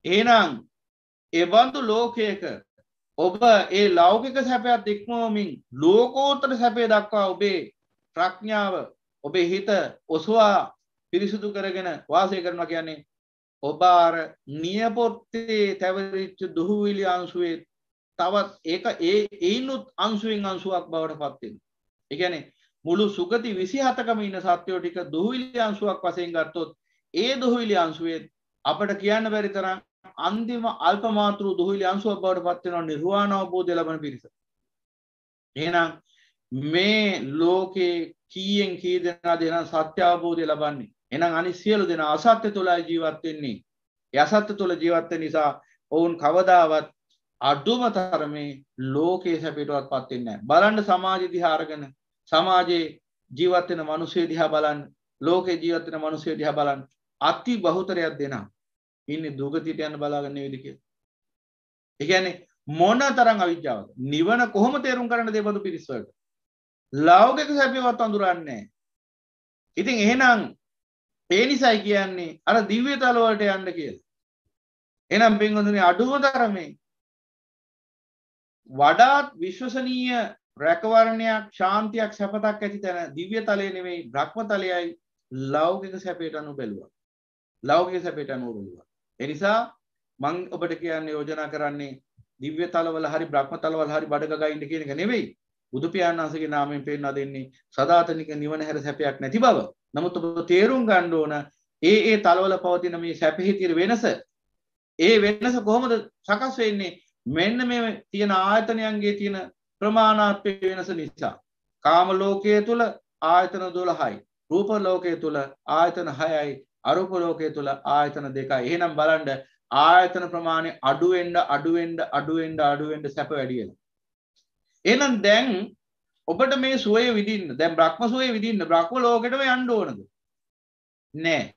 එහෙනම් ඒ බඳු ලෝකයක ඔබ ඒ ලෞකික සැපයත් ඉක්මවමින් ලෝකෝත්තර සැපේ දක්වා ඔබේ ප්‍රඥාව, ඔබේ හිත ඔසවා පිරිසුදු කරගෙන වාසය කරනවා කියන්නේ ඔබ අර නියපොත්තේ තැවරිච්ච දුහුවිලි අංශුවේ තවත් ඒක ඒිනුත් අංශුවෙන් අංශුවක් බවට පත් වෙනවා. ඒ කියන්නේ මුළු සුගති 27කම ඉන්න සත්වෝ ටික දුහුවිලි අංශුවක් වශයෙන් ගත්තොත් ඒ දුහුවිලි අංශුවේ අපිට කියන්න බැරි තරම් අන්තිම අල්ප මාතෘ දුහුවිලි අංශුවක් බවට පත් වෙනවා නිර්වාණ අවබෝධය ලබන පිරිස. එහෙනම් මේ ලෝකේ කීයෙන් කී දෙනාද එහෙනම් සත්‍ය අවබෝධය ලබන්නේ? එහෙනම් අනිත් සියලු දෙනා අසත්‍ය තුලයි ජීවත් වෙන්නේ. ඒ අසත්‍ය තුල ජීවත් වෙන නිසා ඔවුන් කවදාවත් අඩුම තරමේ ලෝකයේ සැපයටවත් වෙන්නේ නැහැ. බලන්න සමාජ දිහා අරගෙන සමාජයේ ජීවත් වෙන මිනිස්සු දිහා බලන්න, ලෝකේ ජීවත් වෙන මිනිස්සු දිහා බලන්න. අති බහුතරයක් දෙනා ඉන්නේ දුගතියට යන බලාගෙන නෙවෙයිද කියලා. ඒ කියන්නේ මොන තරම් අවිද්‍යාවද? නිවන කොහොම තේරුම් ගන්නද මේ බඳු පිරිස් වලට? ලෞකික සැපේවත් අඳුරන්නේ නැහැ. ඉතින් එහෙනම් ඒ නිසයි කියන්නේ අර දිව්‍ය තල වලට යන්න කියලා. එහෙනම් පින්වතුනි අඩුම තරමේ වඩාත් විශ්වසනීය රැකවරණයක්, ශාන්තියක්, සැපතක් ඇති තැන දිව්‍ය තලයේ නෙවෙයි බ්‍රහ්ම තලයයි ලෞකික සැපයට අනුව බැලුවා. ලෞකික සැපයට අනුව බැලුවා. ඒ නිසා මම ඔබට කියන්නේ යෝජනා කරන්නේ දිව්‍ය තලවල හරි බ්‍රහ්ම තලවල හරි බඩ ගගා ඉන්න කියන එක නෙවෙයි. බුදු පියාණන් වහන්සේගේ නාමයෙන් පෙන්වා දෙන්නේ සදාතනික නිවන හැර සැපයක් නැති බව. නමුත් ඔබ තේරුම් ගන්න ඕන ඒ තලවල පවතින මේ සැපෙහි තියෙන වෙනස. ඒ වෙනස කොහොමද සකස් වෙන්නේ? මෙන්න මේ තියෙන ආයතනයන්ගේ තියෙන ප්‍රමාණාත්මක වෙනස නිසා. කාම ලෝකයේ තුල ආයතන 12යි. රූප ලෝකයේ තුල ආයතන 6යි. අරූප ලෝකයේ තුල ආයතන 2යි. එහෙනම් බලන්න ආයතන ප්‍රමාණය අඩු වෙන්න සැප වැඩි වෙනවා. එහෙනම් දැන් ඔබට මේ සුවය විඳින්න දැන් බ්‍රහ්ම සුවය විඳින්න බ්‍රහ්ම ලෝකෙටම යන්න ඕනද? නෑ.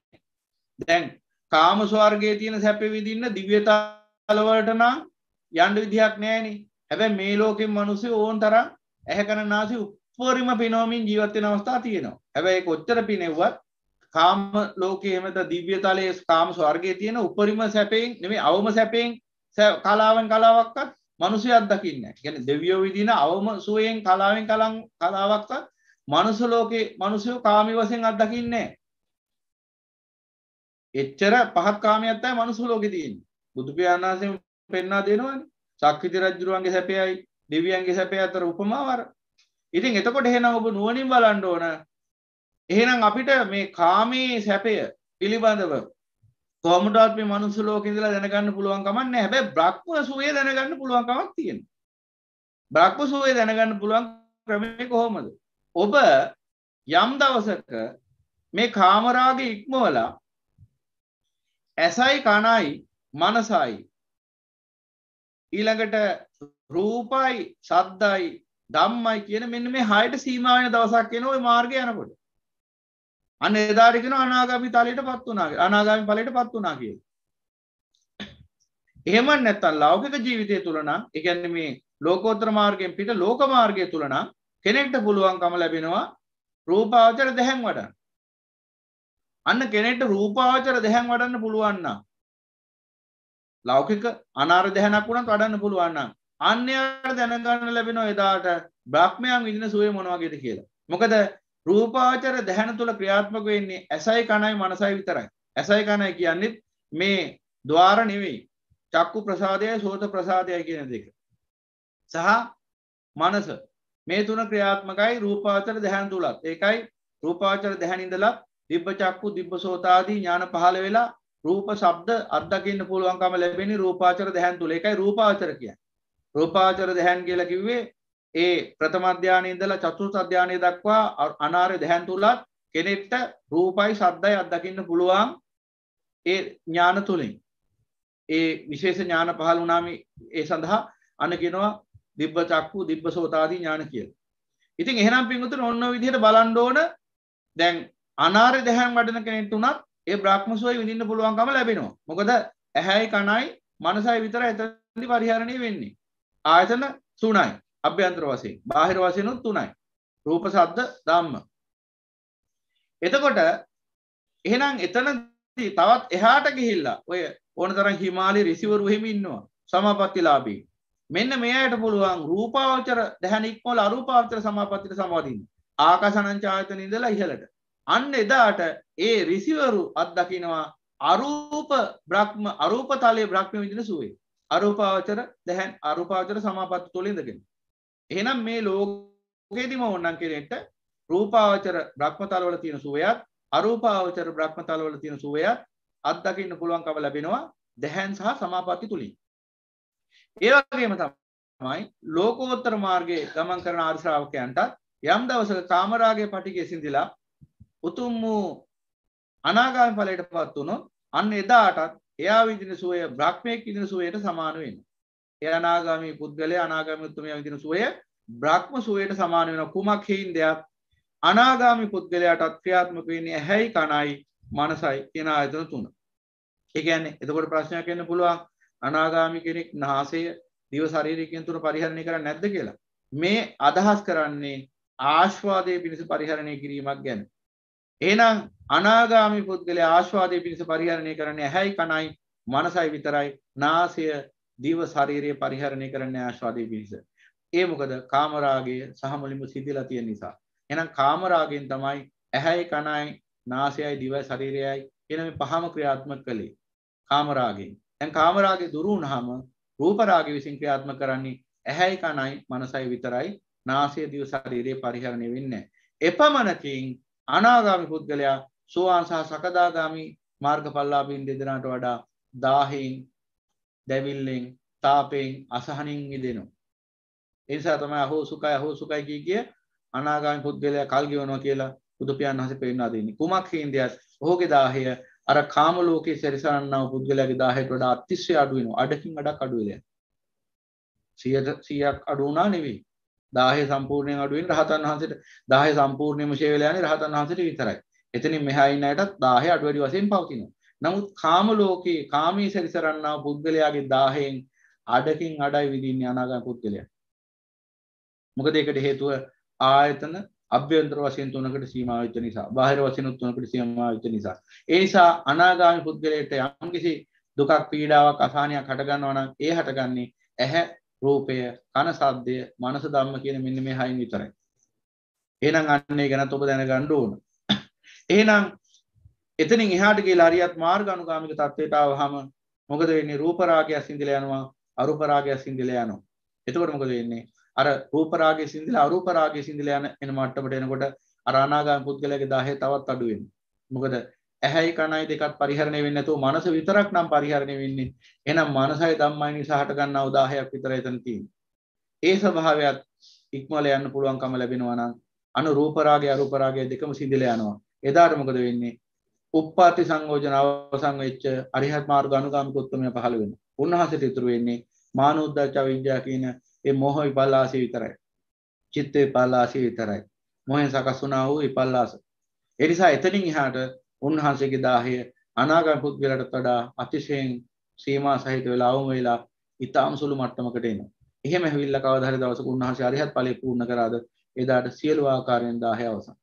දැන් කාම ස්වර්ගයේ තියෙන සැපෙ විඳින්න දිව්‍ය තල වලට නම් යන්න විදිහක් නෑනේ. හැබැයි මේ ලෝකෙන් මිනිස්සු ඕන් තරම් ඇහැ කන නාසය උපරිම පිනවමින් ජීවත් වෙන අවස්ථා තියෙනවා. හැබැයි ඒක ඔච්චර පිනෙව්වත් කාම ලෝකයේ හැමත දිව්‍ය තලයේ කාම ස්වර්ගයේ තියෙන උපරිම සැපෙන් නෙමෙයි අවම සැපෙන් කලාවක්වත් මිනිස්සු අත්දකින්නේ නැහැ. කියන්නේ දෙවියෝ විදින අවම සුවයෙන් කලාවක්වත් මනුස්ස ලෝකේ මිනිස්සු කාමී වශයෙන් අත්දකින්නේ නැහැ. එච්චර පහත් කාමයක් තමයි මනුස්ස ලෝකේ තියෙන්නේ. බුදු පියාණන් වහන්සේ පෙන්වා දෙනවනේ. සක්විති රජුරුවන්ගේ සැපයයි දෙවියන්ගේ සැපය අතර උපමාවර. ඉතින් එතකොට එහෙනම් ඔබ නුවණින් බලන්න ඕන. එහෙනම් අපිට මේ කාමයේ සැපය පිළිබඳව කොහොමදවත් මේ මනුස්ස ලෝකේ ඉඳලා දැනගන්න පුළුවන් කමක් නැහැ. හැබැයි බ්‍රහ්ම සුවය දැනගන්න පුළුවන් කමක් තියෙනවා. බ්‍රහ්ම සුවය දැනගන්න පුළුවන් ක්‍රමය කොහොමද? ඔබ යම් දවසක මේ කාමරාගේ ඉක්මවලා ඇසයි කනයි මනසයි ඊළඟට රූපයි ශබ්දයි ධම්මයි කියන මෙන්න මේ හයට සීමා වෙන දවසක් එන ওই මාර්ගය යනකොට අන්න එදාට කියන අනාගාමී තලයටපත් වුණා කියලා. අනාගාමී ඵලයටපත් වුණා කියලා. එහෙම නැත්නම් ලෞකික ජීවිතය තුල නම් ඒ කියන්නේ මේ ලෝකෝත්තර මාර්ගයෙන් පිට ලෝක මාර්ගය තුල නම් කෙනෙක්ට පුළුවන්කම ලැබෙනවා රූපාවචර දැහැන් වඩන්න. අන්න කෙනෙක්ට රූපාවචර දැහැන් වඩන්න පුළුවන් නම් ලෞකික අනාර දැහැනක් වුණත් වඩන්න පුළුවන් නම් අන්‍යයට දැනගන්න ලැබෙනවා එදාට බ්‍රහ්මයන් විඳින සුවය මොන වගේද කියලා. මොකද රූපාවචර දැහැන තුල ක්‍රියාත්මක වෙන්නේ ඇසයි කනයි මනසයි විතරයි. ඇසයි කනයි කියන්නේ මේ ద్వාර නෙවෙයි. චක්කු ප්‍රසාදයයි සෝත ප්‍රසාදයයි කියන දෙක. සහ මනස මේ තුන ක්‍රියාත්මකයි රූපාවචර දැහැන තුලත්. ඒකයි රූපාවචර දැහැන ඉඳලා දිබ්බ චක්කු දිබ්බ සෝත ආදී ඥාන පහළ වෙලා රූප ශබ්ද අත්දකින්න පුළුවන්කම ලැබෙන්නේ රූපාවචර දැහැන් තුල. ඒකයි රූපාවචර කියන්නේ. රූපාවචර දැහැන් කියලා කිව්වේ ඒ ප්‍රථම ධානයේ ඉඳලා චතුර්ථ ධානයේ දක්වා අනාර්ය දැහැන් තුලත් කෙනෙක්ට රූපයි ශබ්දයි අත්දකින්න පුළුවන් ඒ ඥාන තුලින්. ඒ විශේෂ ඥාන පහළ වුණාම ඒ සඳහා අන්න කියනවා දිබ්බ චක්කු දිබ්බ සෝත ආදී ඥාන කියලා. ඉතින් එහෙනම් පින්වතුනි ඔන්න ඔය විදිහට බලන්න ඕන දැන් අනාර්ය දැහැන් වඩන කෙනෙක්ට උනත් ඒ බ්‍රහ්ම සෝය විඳින්න පුළුවන්කම ලැබෙනවා. මොකද ඇහැයි කනයි මනසයි විතරයි එතනදි පරිහරණය වෙන්නේ. ආයතන 3යි. අභ්‍යන්තර වශයෙන්. බාහිර වශයෙන් උත් 3යි. රූප, ශබ්ද, ධම්ම. එතකොට එහෙනම් එතනදී තවත් එහාට ගිහිල්ලා ඔය ඕනතරම් හිමාලි රිසිවරු එහෙම ඉන්නවා. සමාපත්තිලාභී. මෙන්න මෙයාට පුළුවන් රූපාවචර දැහැන ඉක්මවල අරූපාවචර සමාපත්තියට සමවදින්න. ආකාසානංච ආයතන ඉඳලා ඉහළට. අන්න එදාට ඒ රිසිවරු අත්දකින්නවා අරූප බ්‍රහ්ම අරූප තලයේ බ්‍රහ්ම විදින සුවේ. අරූපාවචර දැහැන් අරූපාවචර සමාපatti තුල ඉඳගෙන. එහෙනම් මේ ලෝකෙදිම ඕනනම් කෙනෙක්ට රූපාවචර බ්‍රහ්ම තල වල තියෙන සුවයත් අරූපාවචර බ්‍රහ්ම තල වල තියෙන සුවයත් අත්දකින්න පුළුවන්කම ලැබෙනවා දැහැන් සහ සමාපatti තුලින්. ඒ වගේම තමයි ලෝකෝත්තර මාර්ගයේ ගමන් කරන ආර්ය ශ්‍රාවකයන්ට යම් දවසක කාමරාගයේ පටිඝය සිඳිලා උතුම් වූ අනාගාමී ඵලයටපත් වුණොත් අන්න එදාටත් එයා විඳින සුවය බ්‍රහ්මයේ විඳින සුවයට සමාන වෙනවා. ඒ අනාගාමී පුද්ගලයා අනාගාමී උතුමයා විඳින සුවය බ්‍රහ්ම සුවයට සමාන වෙනවා. කුමක් හේින්දයක් අනාගාමී පුද්ගලයාටත් ක්‍රියාත්මක වෙන්නේ ඇහැයි කනයි මනසයි කියන ආයතන තුන. ඒ කියන්නේ එතකොට ප්‍රශ්නයක් එන්න පුළුවන් අනාගාමී කෙනෙක් නාසය දිව ශරීරය කියන තුන පරිහරණය කරන්නේ නැද්ද කියලා. මේ අදහස් කරන්නේ ආස්වාදයේ පිණිස පරිහරණය කිරීමක් ගැන. එහෙනම් අනාගාමී පුද්ගලයා ආස්වාදයේ පිණිස පරිහරණය කරන්නේ ඇහැයි කනයි මනසයි විතරයි. නාසය දිව ශරීරය පරිහරණය කරන්නේ ආස්වාදයේ පිණිස. ඒ මොකද කාමරාගය සහ මුලින්ම සිදිලා තියෙන නිසා. එහෙනම් කාමරාගයෙන් තමයි ඇහැයි කනයි නාසයයි දිවයි ශරීරයයි කියන මේ පහම ක්‍රියාත්මක කළේ. කාමරාගයෙන්. දැන් කාමරාගේ දුරු වුණාම රූප රාගය විසින් ක්‍රියාත්මක කරන්නේ ඇහැයි කනයි මනසයි විතරයි. නාසය දිව ශරීරේ පරිහරණය වෙන්නේ නැහැ. එපමණකින් අනාගාමී පුද්ගලයා සෝවාන් සහ සකදාගාමී මාර්ගඵලලාභීන් දෙදෙනාට වඩා 1000න් දැවිල්ලෙන් තාපයෙන් අසහනින් මිදෙනවා. ඒ නිසා තමයි අහෝ සුඛයි කිය අනාගාමී පුද්ගලයා කල් ගෙවනවා කියලා බුදු පියාණන් වහන්සේ පෙන්නනවා දෙන්නේ. කුමක් හින්දියත් ඔහුගේ 1000 අර කාම ලෝකයේ සැරිසරන්නා පුද්ගලයාගේ 1000ට වඩා අතිශය අඩු වෙනවා. අඩකින් අඩක් අඩු වෙලා. 100ක් අඩු වුණා නෙවෙයි. 1000 සම්පූර්ණයෙන් අඩු වෙන රහතන් වහන්සේට 1000 සම්පූර්ණයෙන්ම ෂේ වෙලා යන්නේ රහතන් වහන්සේට විතරයි. එතනින් මෙහා ඉන්න අයටත් 1000 අඩු වැඩි වශයෙන් පවතිනවා. නමුත් කාම ලෝකේ කාමී සැරිසරන්නා පුද්ගලයාගේ 1000න් අඩකින් අඩයි විදින්නේ අනාගාමී පුද්ගලයා. මොකද ඒකට හේතුව ආයතන අභ්‍යන්තර වශයෙන් තුනකට සීමා වෙච්ච නිසා, බාහිර වශයෙන් තුනකට සීමා වෙච්ච නිසා. ඒ නිසා අනාගාමී පුද්ගලයාට යම්කිසි දුකක් පීඩාවක් අසහනයක් හට ගන්නවා නම් ඒ හටගන්නේ ඇහැ රූපය, කන ශබ්දය, මනස ධම්ම කියන මෙන්න මේ හයින් විතරයි. එහෙනම් අන්නේ ගැනත් ඔබ දැනගන්න ඕන. එහෙනම් එතනින් එහාට ගිහලා හරියත් මාර්ග අනුගාමික තත්ත්වයට ආවහම මොකද වෙන්නේ? රූප රාගය සිඳිලා යනවා, අරූප රාගය සිඳිලා යනවා. එතකොට මොකද වෙන්නේ? අර රූප රාගය සිඳිලා අරූප රාගය සිඳිලා එන මට්ටමට එනකොට අර අනාගාමී පුද්ගලයාගේ 10 තවත් අඩු වෙනවා. මොකද ඇහැයි කනයි දෙකත් පරිහරණය වෙන්නේ නැතුව මනස විතරක් නම් පරිහරණය වෙන්නේ. එහෙනම් මනසයි ධම්මයි නිසා හට ගන්නා 10ක් විතරයි එතන තියෙන්නේ. ඒ ස්වභාවයත් ඉක්මවල යන්න පුළුවන්කම ලැබෙනවා නම් අනුරූප රාගය අරූප රාගය දෙකම සිඳිලා යනවා. එදාට මොකද වෙන්නේ? උප්පාති සංයෝජන අවසන් වෙච්ච අරිහත් මාර්ග අනුගාමික උත්තමය පහළ වෙනවා. උන්වහන්සේට ඉතුරු වෙන්නේ මානෝද්දච්ච විද්‍යාව කියන ඒ මොහ විපල්ලාසය විතරයි. චිත්ත විපල්ලාසය විතරයි. මොහෙන් සකස් වුණා වූ විපල්ලාස. ඒ නිසා එතනින් එහාට උන්වහන්සේගේ 10 අනාගාමී පුද්ගලයාට වඩා අතිශයින් සීමා සහිත වෙලා අවම වෙලා ඊටාම් සුළු මට්ටමකට එනවා. එහෙම ඇවිල්ලා කවදා හරි දවසක උන්වහන්සේ අරිහත් ඵලය පූර්ණ කරාද එදාට සියලු ආකාරයෙන් 10 අවසන්.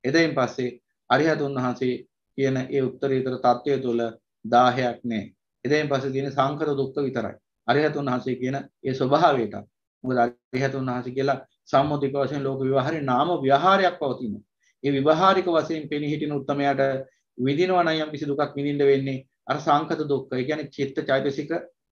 එදින් පස්සේ අරිහත් උන්වහන්සේ කියන ඒ උත්තරීතර තත්වය තුළ 10ක් නැහැ. එදින් පස්සේ තියෙන සංකත දුක්ඛ විතරයි. අරිහත් උන්වහන්සේ කියන ඒ ස්වභාවයට. මොකද අරිහත් උන්වහන්සේ කියලා සම්මුතික වශයෙන් ලෝක විවහාරේ නාම විහාරයක් පවතිනවා. ඒ විවහාරික වශයෙන් පෙනී හිටින උත්තමයාට විඳිනවා නම් යම් කිසි දුකක් විඳින්න වෙන්නේ අර සංකත දුක්ඛ. ඒ කියන්නේ චිත්ත චෛතසික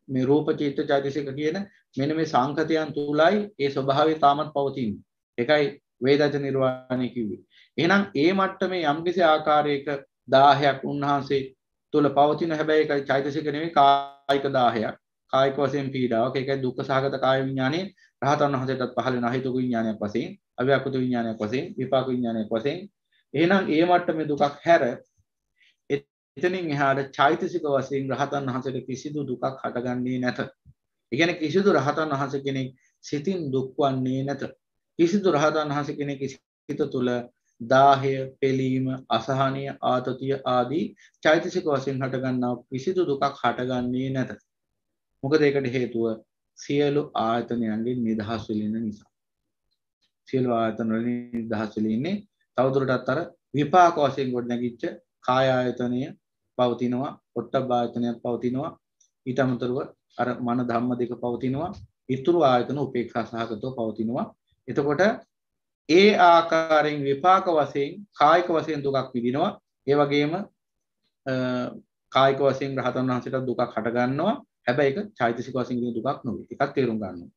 මේ රූප චිත්ත චෛතසික කියන මෙන්න මේ සංකතයන් තුලයි ඒ ස්වභාවය තාමත් පවතින්නේ. ඒකයි වේදජ නිර්වාණය කිව්වේ. එහෙනම් ඒ මට්ටමේ යම් කිසි ආකාරයක 10ක් උන්වහන්සේ තුල පවතින හැබැයි ඒකයි චෛතසික නෙවෙයි කායික 10ක්. කායික වශයෙන් පීඩාවක්. ඒකයි දුක්ඛ සහගත කාය විඥානේ රහතන් වහන්සේටත් පහළ වෙන අහිතක විඥානයක් වශයෙන්, අව්‍යාකෘත විඥානයක් වශයෙන්, විපාක විඥානයක් වශයෙන්. එහෙනම් ඒ මට්ටමේ දුකක් හැර එතනින් එහාට චෛතසික වශයෙන් රහතන් වහන්සේට කිසිදු දුකක් හටගන්නේ නැත. ඒ කියන්නේ කිසිදු රහතන් වහන්සේ කෙනෙක් සිතින් දුක් වන්නේ නැත. කිසිදු රහතන් වහන්සේ කෙනෙක් සිත තුළ දාහය, පෙළීම, අසහනය, ආතතිය ආදී චෛතසික වශයෙන් හටගන්නා කිසිදු දුකක් හටගන්නේ නැත. මොකද ඒකට හේතුව සියලු ආයතනයන්ගෙන් නිදහස් වෙලින නිසා. සියලු ආයතන වලින් නිදහස් වෙලින්නේ තවදුරටත් අර විපාක වශයෙන් ගොඩනැගිච්ච කාය ආයතනය පවතිනවා, පොට්ටබ්බ ආයතනයක් පවතිනවා, ඊට අමතරව අර මන ධම්ම දෙක පවතිනවා, ඊතුරු ආයතන උපේක්ෂා සහගතව පවතිනවා. එතකොට ඒ ආකාරයෙන් විපාක වශයෙන් කායික වශයෙන් දුකක් විඳිනවා. ඒ වගේම කායික වශයෙන් රහතන් වහන්සේට දුකක් හට ගන්නවා. හැබැයි ඒක චෛතසික වශයෙන් විඳින දුකක් නෙවෙයි. එකක් තේරුම් ගන්න ඕනේ.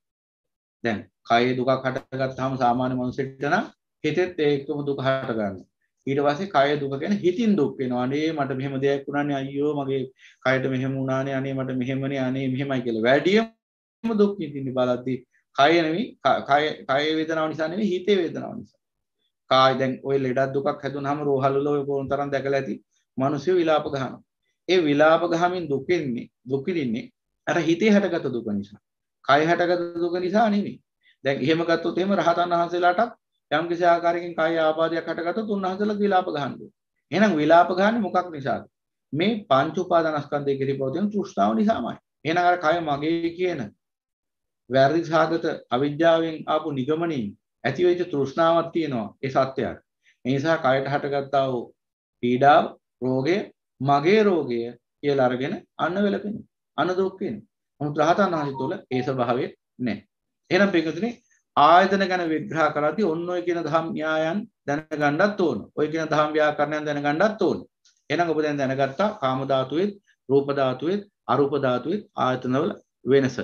දැන් කායේ දුකක් හටගත්තාම සාමාන්‍ය මනුස්සයෙක්ට නම් හිතෙත් ඒකම දුක හට ගන්නවා. ඊට පස්සේ කාය දුක කියන්නේ හිතින් දුක් වෙනවා. අනේ මට මෙහෙම දෙයක් වුණානේ අයියෝ මගේ කයට මෙහෙම වුණානේ අනේ මට මෙහෙමනේ අනේ මෙහෙමයි කියලා. වැඩිම දුක් විඳින්නේ බලද්දී කාය නෙවෙයි කාය වේදනාව නිසා නෙවෙයි හිතේ වේදනාව නිසා. කාය දැන් ඔය ලෙඩක් දුකක් හැදුනහම රෝහල් වල ඔය කොහොම තරම් දැකලා ඇති මිනිස්සු විලාප ගහනවා. ඒ විලාප ගහමින් දුක් විඳින්නේ අර හිතේ හටගත් දුක නිසා. කාය හටගත් දුක නිසා නෙවෙයි. දැන් එහෙම ගත්තොත් එහෙම රහතන් වහන්සේලාටත් යම් කිසි ආකාරයකින් කාය ආබාධයක් හටගත්තොත් උන්වහන්සේලා විලාප ගහනවා. එහෙනම් විලාප ගහන්නේ මොකක් නිසාද? මේ පංච උපාදානස්කන්ධය කෙරෙහි පවතින තෘෂ්ණාව නිසාමයි. එහෙනම් අර කය මගේ කියන වැරදි සාගත අවිද්‍යාවෙන් ආපු නිගමනින් ඇති වෙච්ච තෘෂ්ණාවක් තියෙනවා ඒ සත්‍යයක්. ඒ නිසා කයට හටගත්තා වූ පීඩාව, රෝගය මගේ රෝගය කියලා අරගෙන අන්න වෙලපෙනවා. අන්න දුක් වෙනවා. නමුත් රහතන් වහන්සේ තුළ ඒ ස්වභාවය නැහැ. එහෙනම් පිටුතුනේ ආයතන ගැන විග්‍රහ කරද්දී ඔන්න ඔය කියන ධම් න්‍යායන් දැනගන්නත් ඕන. ඔය කියන ධම් ව්‍යාකරණයන් දැනගන්නත් ඕන. එහෙනම් ඔබ දැන් දැනගත්තා කාම ධාතුවේත්, රූප ධාතුවේත්, අරූප ධාතුවේත් ආයතනවල වෙනස.